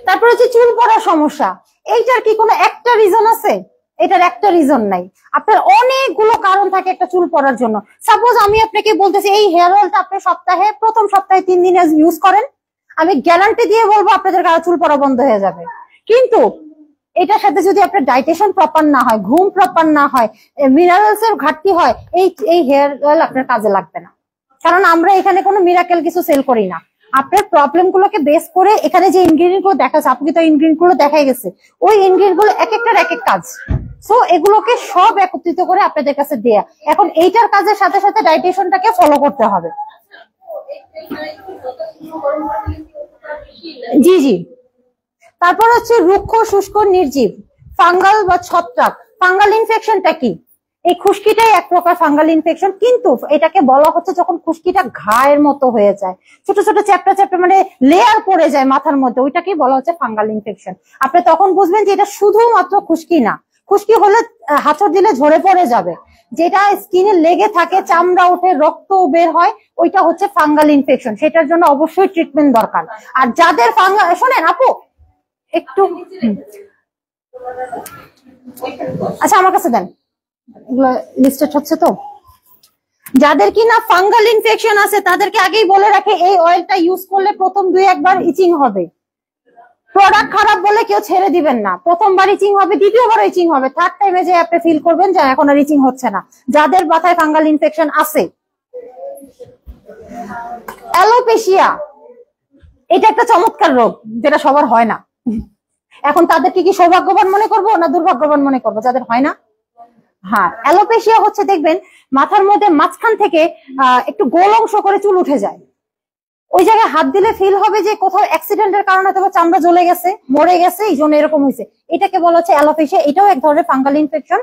Speaker 1: তারপরে হচ্ছে চুল পড়ার সমস্যা, এইটার কি কোনো একটা রিজন আছে? এটার একটা রিজন নাই, আপনার অনেকগুলো কারণ থাকে একটা চুল পড়ার জন্য। সাপোজ আমি আপনাকে বলতেছি এই হেয়ার অয়েলটা আপনি প্রথম সপ্তাহে 3 দিন ইউজ করেন, আমি গ্যারান্টি দিয়ে বলবো আপনাদের গায়ে চুল পড়া বন্ধ হয়ে যাবে। কিন্তু এটার সাথে যদি আপনার ডাইটেশন প্রপার না হয়, ঘুম প্রপার না হয়, মিনারেলস এর ঘাটতি হয়, এই হেয়ার অয়েল আপনার কাজে লাগবে না। কারণ আমরা এখানে কোনো মিরাকেল কিছু সেল করি না, আপনার প্রবলেম গুলোকে বেস করে এখানে যে ইনগ্রিডিয়েন্ট গুলো দেখা যাচ্ছে, আপনি তো ইনগ্রিডিয়েন্ট গুলো দেখাই গেছে, ওই ইনগ্রিডিয়েন্ট গুলো এক একটার এক এক কাজ। সো এগুলোকে সব একত্রিত করে আপনাদের কাছে দেয়া। এখন এইটার কাজের সাথে সাথে ডাইটেশনটাকে ফলো করতে হবে। জি জি। তারপর হচ্ছে রুক্ষ, শুষ্ক, নির্জীব, ফাঙ্গাল বা ছত্রাক। ফাঙ্গাল ইনফেকশনটা কি? এই খুশকিটাই এক প্রকার ফাঙ্গাল ইনফেকশন, কিন্তু এটাকে বলা হচ্ছে যখন খুশকিটা ঘায়ের মতো হয়ে যায়, ছোট ছোট চ্যাপ্টা চ্যাপ্টা মানে লেয়ার পড়ে যায় মাথার মধ্যে, ওইটাকেই বলা হচ্ছে ফাঙ্গাল ইনফেকশন। আপনি তখন বুঝবেন যে এটা শুধুমাত্র খুশকি না, খুশকি হলে হাঁচড় দিলে ঝরে পড়ে যাবে, যেটা স্কিনে লেগে থাকে, চামড়া উঠে, রক্ত বের হয়, ওইটা হচ্ছে ফাঙ্গাল ইনফেকশন। সেটার জন্য অবশ্যই ট্রিটমেন্ট দরকার। আর যাদের শোনেন আপু একটু, আচ্ছা আমার কাছে দেন, এগুলো লিস্টেড হচ্ছে তো। যাদের কিনা ফাঙ্গাল ইনফেকশন আছে তাদেরকে আগেই বলে রাখে এই অয়েলটা ইউজ করলে প্রথম 2-1 বার ইচিং হবে। প্রোডাক্ট খারাপ বলে কেউ ছেড়ে দিবেন না, প্রথমবার ইচিং হবে, দ্বিতীয়বার ইচিং হবে, থার্ড টাইমে যে আপনি ফিল করবেন যে এখন আর ইচিং হচ্ছে না। যাদের মাথায় ফাঙ্গাল ইনফেকশন আছে। অ্যালোপেশিয়া, এটা একটা চমৎকার রোগ যেটা সবার হয় না। এখন তাদেরকে কি সৌভাগ্যবান মনে করবো না দুর্ভাগ্যবান মনে করবো যাদের হয় না? হ্যাঁ, অ্যালোপেশিয়া হচ্ছে দেখবেন মাথার মধ্যে মাঝখান থেকে একটু গোল অংশ করে চুল উঠে যায়। ওই জায়গায় হাত দিলে ফিল হবে যে কোথাও অ্যাক্সিডেন্টের কারণে অথবা চামড়া জ্বলে গেছে, মরে গেছে, এই জন্য এরকম হয়েছে। এটাকে বলা হচ্ছে অ্যালোপেশিয়া। এটাও এক ধরনের ফাঙ্গাল ইনফেকশন।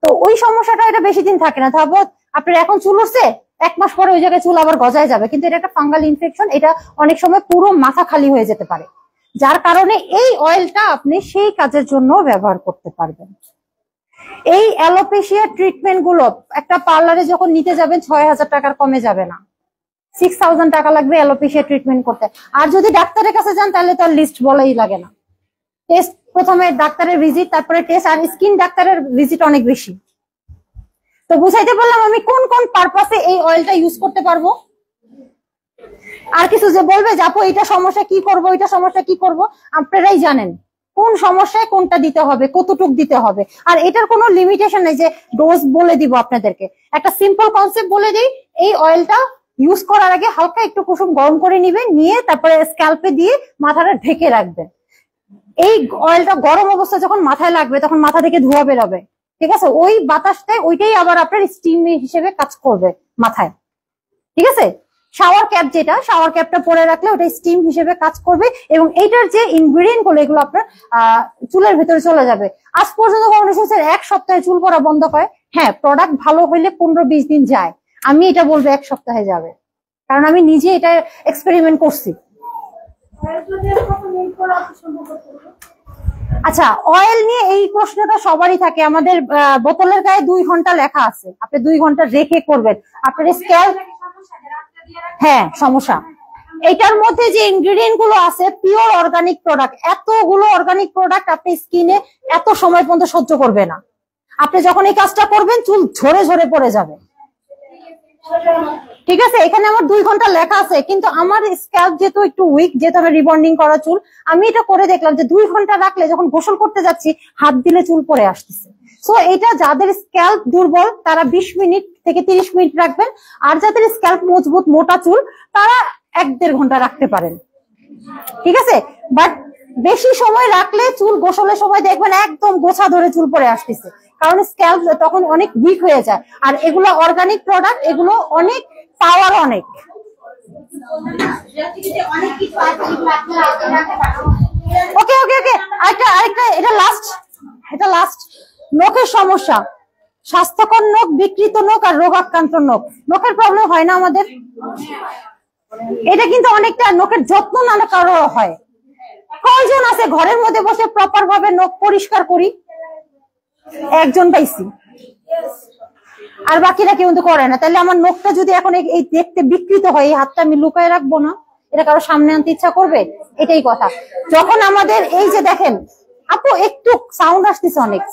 Speaker 1: তো ওই সমস্যাটা এটা বেশি দিন থাকে না। ধরো আপনার এখন চুল উঠছে, 1 মাস পরে ওই জায়গায় চুল আবার গজায় যাবে, কিন্তু এটা একটা ফাঙ্গাল ইনফেকশন। এটা অনেক সময় পুরো মাথা খালি হয়ে যেতে পারে, যার কারণে এই অয়েলটা আপনি সেই কাজের জন্য ব্যবহার করতে পারবেন। এই অ্যালোপেশিয়া ট্রিটমেন্ট গুলো একটা পার্লারে যখন নিতে যাবেন 6,000 টাকার কমে যাবে না, 6,000 টাকা লাগবে অ্যালোপেশিয়া ট্রিটমেন্ট করতে। আর যদি ডাক্তারের কাছে যান তাহলে তো লিস্ট বলাই লাগে না। টেস্ট, প্রথমে ডাক্তারের ভিজিট, তারপরে টেস্ট, আর স্কিন ডাক্তারের ভিজিট অনেক বেশি। তো বুঝাইতে পারলাম আমি কোন কোন পারপাসে এই অয়েলটা ইউজ করতে পারবো। আর কিছু যে বলবে যে আপু এটা সমস্যা কি করবো, এটা সমস্যা কি করবো, আপনারাই জানেন কোন সমস্যায় কোনটা দিতে হবে, কতটুক দিতে হবে। আর এটার কোনো লিমিটেশন নেই যে ডোজ বলে দিব আপনাদেরকে। একটা সিম্পল কনসেপ্ট বলে দিই, এই অয়েলটা ইউজ করার আগে হালকা একটু কুসুম গরম করে নিবেন, নিয়ে তারপরে স্ক্যাল্পে দিয়ে মাথাটা ঢেকে রাখবেন। এই অয়েলটা গরম অবস্থা যখন মাথায় লাগবে তখন মাথা থেকে ধোঁয়া বেরোবে, ঠিক আছে? ওই বাতাসটাই ওইটাই আবার আপনার স্টিম হিসেবে কাজ করবে মাথায়, ঠিক আছে? শাওয়ার ক্যাপ, যেটা শাওয়ার ক্যাপটা পরে রাখলে ওটা স্টিম হিসেবে কাজ করবে, এবং এইটার যে ইনগ্রেডিয়েন্ট গুলো এগুলো আপনার চুলের ভিতরে চলে যাবে। আজ পর্যন্ত কখনো শুনছেন 1 সপ্তাহে চুল পড়া বন্ধ করে? হ্যাঁ, প্রোডাক্ট ভালো হইলে 15-20 দিন যায়। আমি এটা বলবো 1 সপ্তাহে যাবে, কারণ আমি নিজে এটা এক্সপেরিমেন্ট করছি। আচ্ছা, অয়েল নিয়ে এই প্রশ্নটা সবারই থাকে। আমাদের বোতলের গায়ে 2 ঘন্টা লেখা আছে, আপনি 2 ঘন্টা রেখে করবেন আপনার স্ক্যাল্প। হ্যাঁ, সমস্যা। এটার মধ্যে যে ইনগ্রেডিয়েন্ট গুলো আছে পিওর অর্গানিক প্রোডাক্ট। এতগুলো অর্গানিক প্রোডাক্ট আপনি স্কিনে এত সময় পর্যন্ত সহ্য করবে না। আপনি যখন এই কাজটা করবেন চুল ঝরে ঝরে পড়ে যাবে, ঠিক আছে? এখানে আমার 2 ঘন্টা লেখা আছে, কিন্তু আমার স্ক্যাল্প যেহেতু একটু উইক, যেহেতু আমার রিবন্ডিং করা চুল, আমি এটা করে দেখলাম যে 2 ঘন্টা রাখলে যখন গোসল করতে যাচ্ছি হাত দিলে চুল পড়ে আসতেছে। সো এটা যাদের স্ক্যাল্প দুর্বল তারা 20 মিনিট থেকে 30 মিনিট রাখবেন, আর যাদের স্ক্যাল্প মজবুত মোটা চুল তারা 1-1.5 ঘন্টা রাখতে পারেন, ঠিক আছে? বাট বেশি সময় রাখলে চুল গোসলের সময় দেখবেন একদম গোছা ধরে চুল পড়ে আসতেছে, কারণ স্ক্যাল্প তখন অনেক উইক হয়ে যায়। আর এগুলো অর্গানিক প্রোডাক্ট, এগুলো অনেক পাওয়ার অনেক। ওকে ওকে ওকে, আরেকটা এটা লাস্ট। নখের সমস্যা, স্বাস্থ্যকর নখ, বিকৃত নখ আর রোগাক্রান্ত নখ। নখের প্রবলেম হয় না আমাদের? এটা কিন্তু অনেকটা নখের যত্ন না কারো হয়। কয়জন আছে ঘরের মধ্যে বসে প্রপার ভাবে নখ পরিষ্কার করি? একজন পাইছি, আর বাকিরা কেউ কিন্তু করে না। তাহলে আমার নখটা যদি এখন এই দেখতে বিকৃত হয়, এই হাতটা আমি লুকায় রাখবো না? এটা কারো সামনে আনতে ইচ্ছা করবে? এটাই কথা। যখন আমাদের এই যে দেখেন আপু, একটু সাউন্ড আসতেছে অনেক,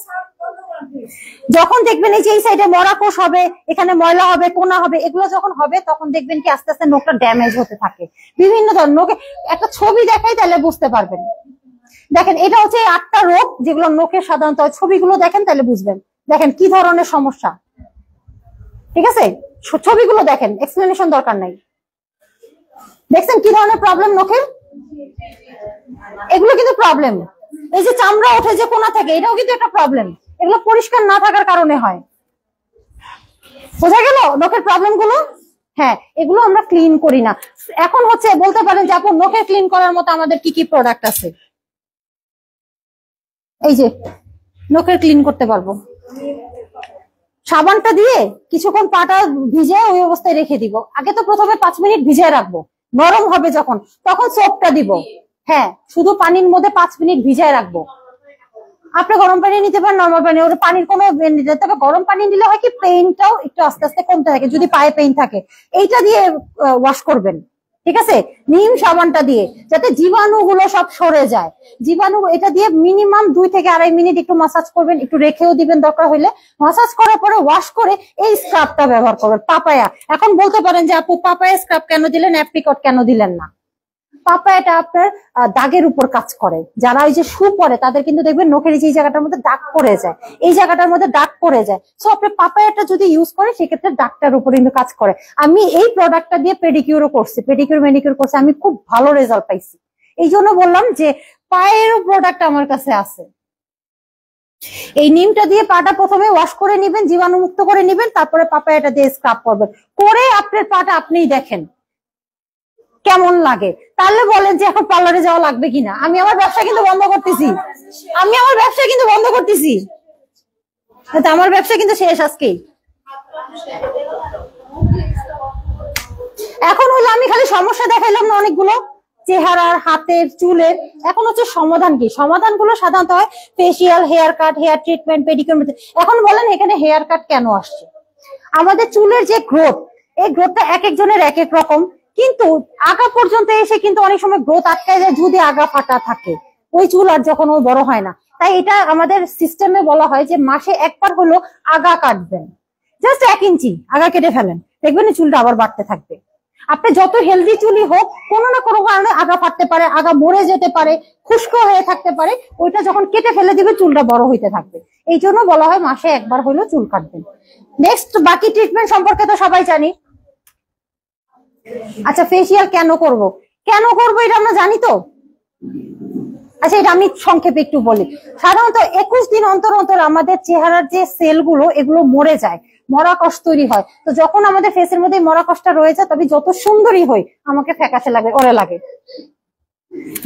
Speaker 1: যখন দেখবেন এই যে এই সাইডে মরা কোষ হবে, এখানে ময়লা হবে, কোনা হবে, এগুলো যখন হবে তখন দেখবেন কি আস্তে আস্তে নখটা ড্যামেজ হতে থাকে। বিভিন্ন ধরনের নখে একটা ছবি দেখাই তাহলে বুঝতে পারবেন। দেখেন, এটা হচ্ছে 8টা রোগ যেগুলো নখের সাধারণত, ছবিগুলো দেখেন তাহলে বুঝবেন। দেখেন কি ধরনের সমস্যা, ঠিক আছে? ছবিগুলো দেখেন, এক্সপ্লেনেশন দরকার নাই। দেখছেন কি ধরনের প্রবলেম নখের? এগুলো কিন্তু প্রবলেম। এই যে চামড়া ওঠে যে কোনা থেকে, এটাও কিন্তু একটা প্রবলেম। এগুলো পরিষ্কার না থাকার কারণে হয়। বোঝা গেল নখের প্রবলেম গুলো? হ্যাঁ, এগুলো আমরা ক্লিন করি না। এখন হচ্ছে বলতে পারেন যে আপু নখে ক্লিন করার মতো আমাদের কি কি প্রোডাক্ট আছে? এই যে নখের ক্লিন করতে পারবো, সাবানটা দিয়ে কিছুক্ষণ পাটা ভিজে ওই অবস্থায় রেখে দিব। আগে তো প্রথমে 5 মিনিট ভিজিয়ে রাখবো, নরম হবে যখন তখন সোপটা দিব। হ্যাঁ, শুধু পানির মধ্যে 5 মিনিট ভিজায় রাখবো। আপনি গরম পানি নিতে পারেন, নরমাল পানি, ওটা পানির কোনো নিতে। তবে গরম পানি নিলে হয় কি পেইনটাও একটু আস্তে আস্তে কমতে থাকে, যদি পায়ে পেইন থাকে। এইটা দিয়ে ওয়াশ করবেন, ঠিক আছে? নিম সাবানটা দিয়ে, যাতে জীবাণুগুলো সব সরে যায়। জীবাণু এটা দিয়ে মিনিমাম 2 থেকে 2.5 মিনিট একটু মাসাজ করবেন, একটু রেখেও দিবেন দরকার হইলে। মাসাজ করার পরে ওয়াশ করে এই স্ক্রাবটা ব্যবহার করবেন, পাপায়া। এখন বলতে পারেন যে আপু পাপায়া স্ক্রাব কেন দিলেন, অ্যাপ্রিকট কেন দিলেন না? পাপায়াটা আপনার দাগের উপর কাজ করে। যারা ওই যে শু পরে তাদের কিন্তু দেখবেন নখের যে জায়গাটার মধ্যে দাগ পড়ে যায়, এই জায়গাটার মধ্যে দাগ পড়ে যায়। সো আপনি পাপায়াটা যদি ইউজ করেন সেক্ষেত্রে দাগটার উপর কিন্তু কাজ করে। আমি এই প্রোডাক্টটা দিয়ে পেডিকিউরও করছি, পেডিকিউর ম্যানিকিউর করছি, আমি খুব ভালো রেজাল্ট পাইছি। এই জন্য বললাম যে পায়েরও প্রোডাক্ট আমার কাছে আছে। এই নিমটা দিয়ে পাটা প্রথমে ওয়াশ করে নিবেন, জীবাণুমুক্ত করে নিবেন, তারপরে পাপায়াটা দিয়ে স্ক্রাব করবেন, করে আপনার পাটা আপনিই দেখেন কেমন লাগে, তাহলে বলেন যে এখন পার্লারে যাওয়া লাগবে কিনা। আমি আমার ব্যবসা কিন্তু বন্ধ করতেছি, আমার ব্যবসা কিন্তু শেষ আজকে। এখন হলো আমি খালি সমস্যা দেখাইলাম না অনেকগুলো, চেহারার, হাতের, চুলের। এখন হচ্ছে সমাধান কি? সমাধানগুলো সাধারণত হয় facial, hair cut, hair treatment, pedicure. এখন বলেন এখানে হেয়ার কাট কেন আসছে? আমাদের চুলের যে গ্রোথ, এই গ্রোথটা এক একজনের এক এক রকম, কিন্তু আগা পর্যন্ত এসে কিন্তু অনেক সময় গ্রোথ আটকায় যায় যদি আগা ফাটা থাকে, ওই চুল আর যখন ও বড় হয় না। তাই এটা আমাদের সিস্টেমে বলা হয় যে মাসে একবার হলো আগা কাটবেন, জাস্ট 1 ইঞ্চি আগা কেটে ফেলেন, দেখবেন চুলটা আবার বাড়তে থাকবে। আপনি যত হেলদি চুলই হোক, কোনো না কোনো কারণে আগা ফাটতে পারে, আগা মরে যেতে পারে, খুশকো হয়ে থাকতে পারে, ওইটা যখন কেটে ফেলে দিবে চুলটা বড় হইতে থাকবে। এই জন্য বলা হয় মাসে একবার হইলো চুল কাটবেন। নেক্সট, বাকি ট্রিটমেন্ট সম্পর্কে তো সবাই জানি। আচ্ছা, ফেসিয়াল কেন করব এটা আমরা জানি তো। আচ্ছা, এটা আমি সংক্ষেপে একটু বলি। সাধারণত 21 দিন অন্তর অন্তর আমাদের চেহারার যে সেলগুলো এগুলো মরে যায়, মরাকষ তৈরি হয়। তো যখন আমাদের ফেসের মধ্যে মরাকষটা রয়ে যায়, তবে যত সুন্দরী হই আমাকে ফ্যাকাশে লাগে, ওরে লাগে।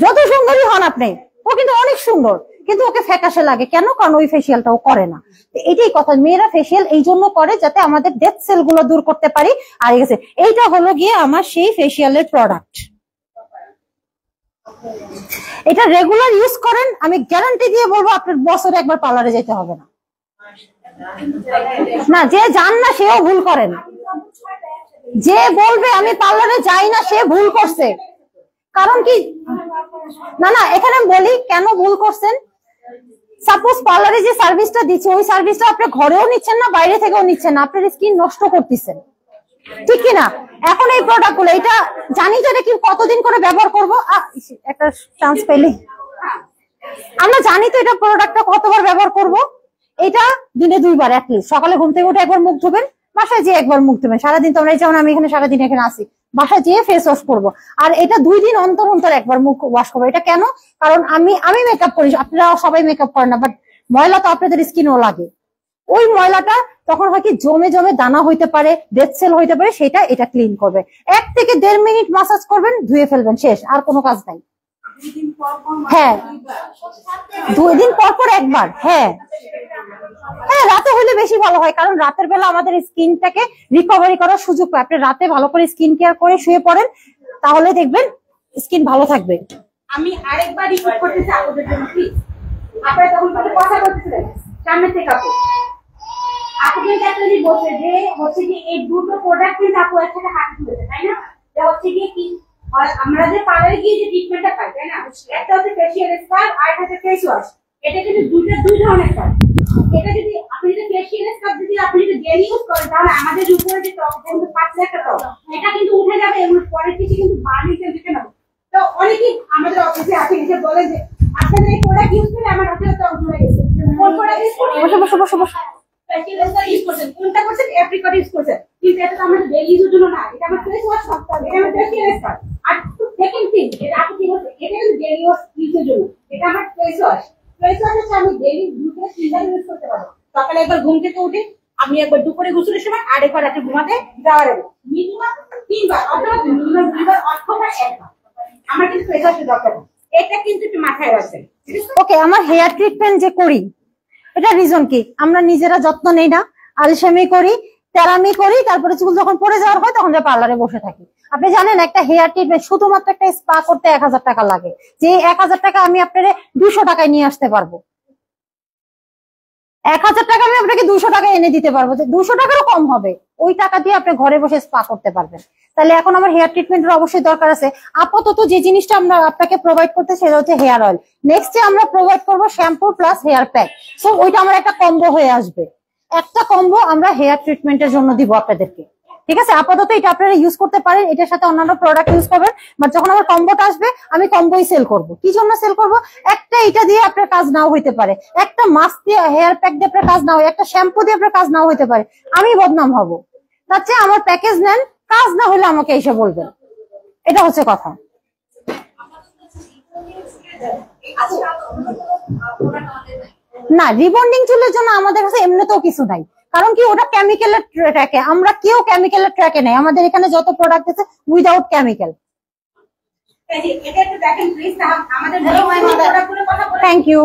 Speaker 1: যত সুন্দরী হন আপনি, ও কিন্তু অনেক সুন্দর, কিন্তু ওকে ফ্যাকাশে লাগে কেন? কারণ ওই ফেসিয়ালটাও করে না। এটাই কথা, মেয়েরা ফেসিয়াল এই জন্য করে যাতে আমাদের ডেথ সেল গুলো দূর করতে পারি। আর গেছে, এইটা হলো গিয়ে আমার সেই ফেসিয়ালের প্রোডাক্ট। এটা রেগুলার ইউজ করেন, আমি গ্যারান্টি দিয়ে বলবো আপনার বছরে একবার পার্লারে যেতে হবে না। না, যে যান না সেও ভুল করেন, যে বলবে আমি পার্লারে যাই না সে ভুল করছে। কারণ কি, না এখানে বলি কেন ভুল করছেন। সাপোজ পার্লারে যে সার্ভিসটা দিচ্ছে, ওই সার্ভিসটা আপনি ঘরেও নিচ্ছেন না, বাইরে থেকেও নিচ্ছেন না, আপনার স্কিন নষ্ট করতেছেন, ঠিক কিনা? এখন এই প্রোডাক্ট গুলো, এটা জানি তো এটা কি কতদিন করে ব্যবহার করবো, একটা চান্স পেলে আমরা জানি তো এটা প্রোডাক্টটা কতবার ব্যবহার করব। এটা দিনে 2 বার অ্যাটলিস্ট, সকালে ঘুম থেকে উঠে একবার মুখ ধুবেন, বাসায় যেয়ে একবার মুখ ধুবেন। সারাদিন তোমরা যেমন আমি এখানে সারাদিন এখানে আসি, বাসায় যেয়ে ফেস ওয়াশ করবো। আর এটা 2 দিন অন্তর অন্তর একবার মুখ ওয়াশ করবো। এটা কেন? কারণ আমি মেকআপ করি, আপনারা সবাই মেকআপ করেন না, বাট ময়লা তো আপনাদের স্কিনও লাগে। ওই ময়লাটা তখন হয় কি জমে জমে দানা হইতে পারে, ডেড সেল হইতে পারে, সেটা এটা ক্লিন করবে। 1 থেকে 1.5 মিনিট মাসাজ করবেন, ধুয়ে ফেলবেন, শেষ, আর কোনো কাজ নাই। হ্যাঁ, 2 দিন পর একবার। হ্যাঁ, রাতে হলে বেশি ভালো হয়, কারণ রাতের বেলা আমাদের স্কিনটাকে রিকভারি করার সুযোগ পায়। আপনি রাতে ভালো করে স্কিন কেয়ার করে শুয়ে পড়েন, তাহলে দেখবেন স্কিন ভালো থাকবে।
Speaker 2: আমি আরেকবার রিকোয়েস্ট করতেছি আপনাদের জন্য, প্লিজ। আপনারা তখন কথা বলতেছিলেন সামনে থেকে আপু কিন্তু একটা জিনিস বলছে যে হচ্ছে কি এই দুটো প্রোডাক্ট কিন্তু আপু একসাথে হাতে তুলেছে, তাই না? যে হচ্ছে কি আমরা যে পার্লারে গিয়ে যে ট্রিটমেন্টটা পাই, তাই না? একটা হচ্ছে ফেসিয়াল স্পার আর একটা হচ্ছে ফেস ওয়াশ। এটা কিন্তু দুই ধরনের কাজ। এটা যদি আপনি যদি ফেসিয়াল স্পার যদি আপনি যদি ডেইলি ইউজ করেন, তাহলে আমাদের উপরে যে ত্বক কিন্তু 5 লাখ টাকা এটা কিন্তু উঠে যাবে এবং পরের থেকে কিন্তু বার্নিং দিতে না। তো অনেকেই আমাদের অফিসে আছে এসে বলে যে আপনাদের এই প্রোডাক্ট ইউজ করে আমার হাতে ত্বক ধরে গেছে। কোন প্রোডাক্ট ইউজ করছেন? বসো ফেসিয়াল স্পার ইউজ করছেন, কোনটা করছেন? অ্যাপ্রিকট ইউজ করছেন। কিন্তু এটা তো আমাদের ডেইলি ইউজের জন্য না, এটা আমার ফেস ওয়াশ সব কাজ, এটা আমার ফেসিয়াল স্পার। আর সেকেন্ড থিং, এটা আপনি কি বলছেন, এটা কিন্তু ডেইলি ইউজের জন্য, এটা আমার ফেস ওয়াশ। ফেস ওয়াশ হচ্ছে আমি ডেইলি 2 থেকে 3 বার ইউজ করতে পারবো। সকালে একবার ঘুম থেকে উঠে, আমি একবার দুপুরে গোসলের সময়, আর একবার রাতে ঘুমাতে যাওয়ার আগে, মিনিমাম 3 বার অথবা মিনিমাম 2 বার অথবা 1 বার আমার কিন্তু ফেস ওয়াশ দরকার। এটা কিন্তু একটু মাথায় রাখবেন।
Speaker 1: ওকে, আমার হেয়ার ট্রিটমেন্ট যে করি, এটা রিজন কি? আমরা নিজেরা যত্ন নেই না, আলসেমি করি, তেরামি করি, তারপরে চুল যখন পড়ে যাওয়ার হয় তখন পার্লারে বসে থাকি। আপনি জানেন একটা হেয়ার ট্রিটমেন্ট শুধুমাত্র একটা স্পা করতে 1000 টাকা লাগে, যে 1000 টাকা আমি আপনার 200 টাকায় নিয়ে আসতে পারবো। 1000 টাকা আমি আপনাকে 200 টাকায় এনে দিতে পারবো, যে 200 টাকারও কম হবে। ওই টাকা দিয়ে আপনি ঘরে বসে স্পা করতে পারবেন। তাহলে এখন আমার হেয়ার ট্রিটমেন্টের অবশ্যই দরকার আছে। আপাতত যে জিনিসটা আমরা আপনাকে প্রোভাইড করতে, সেটা হচ্ছে হেয়ার অয়েল। নেক্সট আমরা প্রোভাইড করবো shampoo plus hair pack. So ওইটা আমার একটা কম্বো হয়ে আসবে। একটা কম্বো আমরা হেয়ার ট্রিটমেন্টের জন্য দিব আপনাদেরকে, ঠিক আছে? আপাতত এটা আপনারা ইউজ করতে পারেন, এটার সাথে অন্যান্য প্রোডাক্ট ইউজ করবেন। বাট যখন আমার কম্বোটা আসবে, আমি কম্বোই সেল করব। কি জন্য সেল করব? একটা এটা দিয়ে আপনার কাজ নাও হইতে পারে, একটা মাস্ক দিয়ে হেয়ার প্যাক দিয়ে আপনার কাজ নাও, একটা শ্যাম্পু দিয়ে আপনার কাজ নাও হইতে পারে, আমি বদনাম হব। তার চেয়ে আমার প্যাকেজ নেন, কাজ না হলে আমাকে এসে বলবেন। এটা হচ্ছে কথা। না, রিবন্ডিং চুলের জন্য আমাদের কাছে এমনিতেও কিছু নাই, কারণ কি ওটা কেমিক্যালের ট্র্যাকে, আমরা কেউ কেমিক্যালের ট্র্যাকে নেই, আমাদের এখানে যত প্রোডাক্ট আছে উইদাউট কেমিক্যাল। Thank you.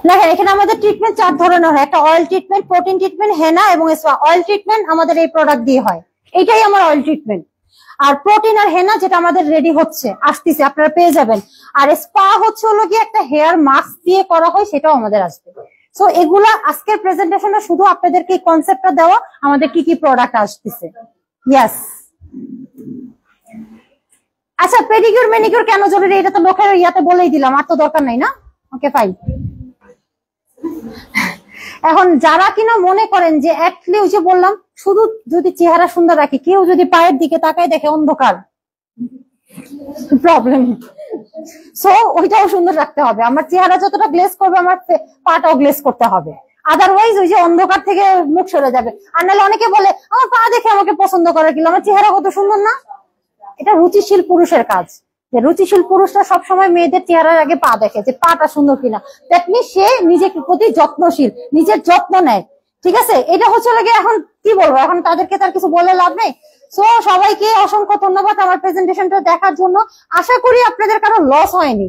Speaker 1: দেখেন এখানে আমাদের ট্রিটমেন্ট 4 ধরনের হয়, একটা অয়েল ট্রিটমেন্ট, প্রোটিন ট্রিটমেন্ট, হেনা এবং স্পা। অয়েল ট্রিটমেন্ট আমাদের এই প্রোডাক্ট দিয়ে হয়, এটাই আমার অয়েল ট্রিটমেন্ট। আর প্রোটিন আর হেনা যেটা আমাদের রেডি হচ্ছে, আসতেছে, আপনারা পেয়ে যাবেন। আর স্পা হচ্ছে হলো গিয়ে একটা হেয়ার মাস্ক দিয়ে করা হয়, সেটাও আমাদের আসবে। সো এগুলা আজকের প্রেজেন্টেশনে শুধু আপনাদেরকে কনসেপ্টটা দেওয়া, আমাদের কি কি প্রোডাক্ট আসতেছে। ইয়েস। আচ্ছা, পেডিকিউর ম্যানিকিউর কেন জরুরি, এটা তো লোকের ইয়াতে বলেই দিলাম, আর তো দরকার নাই না। Okay fine. এখন যারা কিনা মনে করেন যে অ্যাকচুয়ালি ওই যে বললাম, শুধু যদি চেহারা সুন্দর রাখি, কেউ যদি পায়ের দিকে তাকায় দেখে অন্ধকার, প্রবলেম। সো ওইটাও সুন্দর রাখতে হবে, আমার চেহারা যতটা গ্লেজ করবে আমার পাটাও গ্লেজ করতে হবে, আদারওয়াইজ ওই যে অন্ধকার থেকে মুখ সরে যাবে। আর নাহলে অনেকে বলে আমার পা দেখে আমাকে পছন্দ করার, কিন্তু আমার চেহারা কত সুন্দর না। এটা রুচিশীল পুরুষের কাজ, যে রুচিশীল পুরুষরা সবসময় মেয়েদের চেহারার আগে পা দেখে যে পাটা সুন্দর কিনা, দ্যাট মিন্স সে নিজের প্রতি যত্নশীল, নিজের যত্ন নেয়। ঠিক আছে, এটা হচ্ছে লাগে। এখন কি বলবো, এখন তাদেরকে তার কিছু বলে লাভ নেই। সো সবাইকে অসংখ্য ধন্যবাদ আমার প্রেজেন্টেশনটা দেখার জন্য। আশা করি আপনাদের কারো লস হয়নি।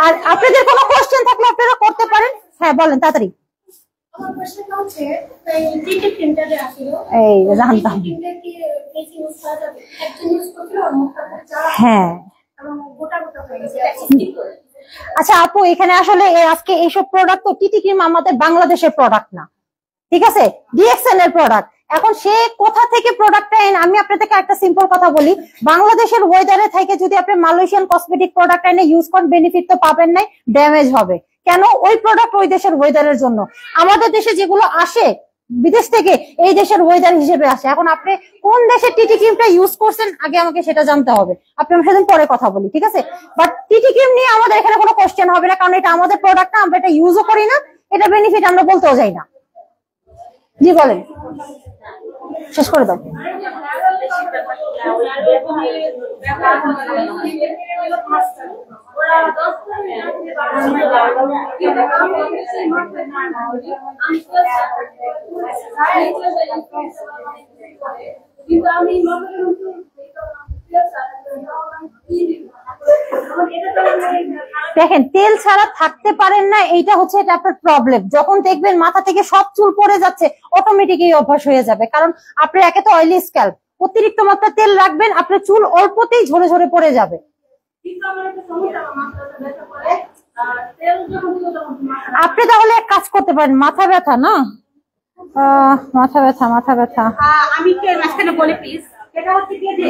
Speaker 1: আর আপনাদের কোনো কোশ্চেন থাকলে আপনারা করতে পারেন। হ্যাঁ বলেন তাড়াতাড়ি। এই জানতাম। হ্যাঁ আচ্ছা আপু, এখানে আসলে আজকে এইসব প্রোডাক্ট তো টিটি ক্রিম আমাদের বাংলাদেশের প্রোডাক্ট না, ঠিক আছে, ডিএক্সএন এর প্রোডাক্ট। এখন সে কোথা থেকে প্রোডাক্টটা এনে, আমি আপনাদেরকে একটা সিম্পল কথা বলি, বাংলাদেশের ওয়েদারে থেকে যদি আপনি মালয়েশিয়ান কসমেটিক প্রোডাক্ট এনে ইউজ করেন, বেনিফিট তো পাবেন নাই, ড্যামেজ হবে। কেন? ওই প্রোডাক্ট ওই দেশের ওয়েদারের জন্য। আমাদের দেশে যেগুলো আসে বিদেশ থেকে, এই দেশের ওয়েদার হিসেবে আসে। এখন আপনি কোন দেশের টিটি ক্রিমটা ইউজ করছেন আগে আমাকে সেটা জানতে হবে। আপনি আমার সাথে পরে কথা বলি, ঠিক আছে? বাট টিটি ক্রিম নিয়ে আমাদের এখানে কোনো কোশ্চেন হবে না, কারণ এটা আমাদের প্রোডাক্ট না, আমরা এটা ইউজও করি না, এটা বেনিফিট আমরা বলতেও যাই না। জি বলেন, শেষ করে দাও। দেখেন, তেল ছাড়া থাকতে পারেন না, এইটা হচ্ছে এটা আপনার প্রবলেম। যখন দেখবেন মাথা থেকে সব চুল পড়ে যাচ্ছে, অটোমেটিক এই অভ্যাস হয়ে যাবে। কারণ আপনি একে তো অয়েলি স্ক্যাল্প, অতিরিক্ত মাত্রা তেল রাখবেন, আপনার চুল অল্পতেই ঝরে ঝরে পড়ে যাবে। আপনি তাহলে এক কাজ করতে পারেন, মাথা ব্যথা না, মাথা ব্যথা
Speaker 2: আমি কি মাঝখানে বলি প্লিজ? সেটা হচ্ছে কি যে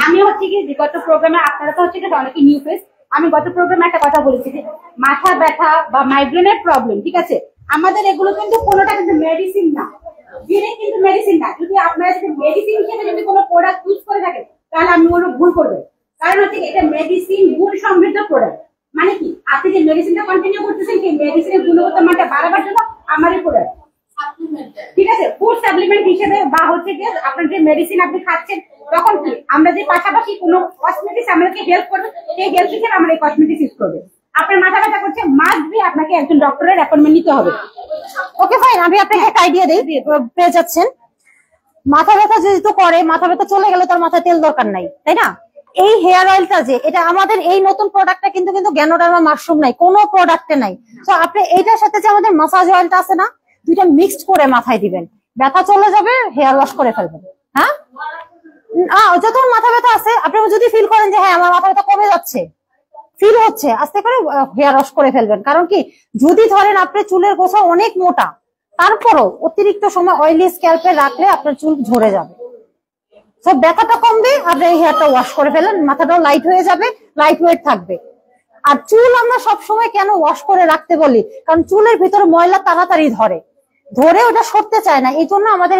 Speaker 2: আমি হচ্ছে কি গত প্রোগ্রামে, আপনারা তো হচ্ছে অনেকে নিউ ফেস, আমি গত প্রোগ্রামে একটা কথা বলেছি যে মাথা ব্যথা বা মাইগ্রেনের প্রবলেম, ঠিক আছে, আমাদের এগুলো কিন্তু কোনোটা কিন্তু মেডিসিন না, কিন্তু মেডিসিন না। যদি আপনারা যদি মেডিসিন হিসেবে যদি কোনো প্রোডাক্ট ইউজ করে থাকেন, তাহলে আমি কোনো ভুল করবেন। কারণ হচ্ছে এটা মেডিসিন গুণ সমৃদ্ধ প্রোডাক্ট। মানে কি, আপনি যে মেডিসিনটা কন্টিনিউ করতেছেন, সেই মেডিসিনের গুণগত মানটা বাড়াবার জন্য আমার এই প্রোডাক্ট, ঠিক আছে, ফুড সাপ্লিমেন্ট হিসেবে, বা হচ্ছে যে আপনার যে মেডিসিন আপনি খাচ্ছেন, তখন কি আমরা যে পাশাপাশি কোনো কসমেটিক্স আমাদেরকে হেল্প করবে, সেই হেল্প হিসেবে আমরা এই কসমেটিক্স ইউজ করবে। আপনার মাথা ব্যথা করছে, মাস্ট বি আপনাকে একজন ডক্টরের অ্যাপয়েন্টমেন্ট নিতে হবে।
Speaker 1: ওকে ফাইন, আমি আপনাকে একটা আইডিয়া দিই, পেয়ে যাচ্ছেন। মাথা ব্যথা যদি তো করে, মাথা ব্যথা চলে গেলে তার মাথায় তেল দরকার নাই, তাই না? এই হেয়ার অয়েলটা যে, এটা আমাদের এই নতুন প্রোডাক্টটা কিন্তু গ্যানোডার্মা মাশরুম নাই, কোনো প্রোডাক্টে নাই। তো আপনি এইটার সাথে যে আমাদের মাসাজ অয়েলটা আছে না, দুইটা মিক্সড করে মাথায় দিবেন, ব্যথা চলে যাবে, হেয়ার ওয়াশ করে ফেলবেন। হ্যাঁ, যখন মাথা ব্যথা আছে, আপনি যদি ফিল করেন যে হ্যাঁ আমার মাথা ব্যথা কমে যাচ্ছে, ফিল হচ্ছে, আস্তে করে হেয়ার ওয়াশ করে ফেলবেন। কারণ কি, যদি ধরেন আপনার চুলের গোছা অনেক মোটা, তারপরও অতিরিক্ত সময় অয়েলি স্ক্যাল্পে রাখলে আপনার চুল ঝরে যাবে। তো ব্যথাটা কমবে, আপনি এই হেয়ারটা ওয়াশ করে ফেলেন, মাথাটাও লাইট হয়ে যাবে, লাইট ওয়েট থাকবে। আর চুল আমরা সবসময় কেন ওয়াশ করে রাখতে বলি, কারণ চুলের ভিতরে ময়লা তাড়াতাড়ি ধরে ওটা সরতে চায় না, এই জন্য আমাদের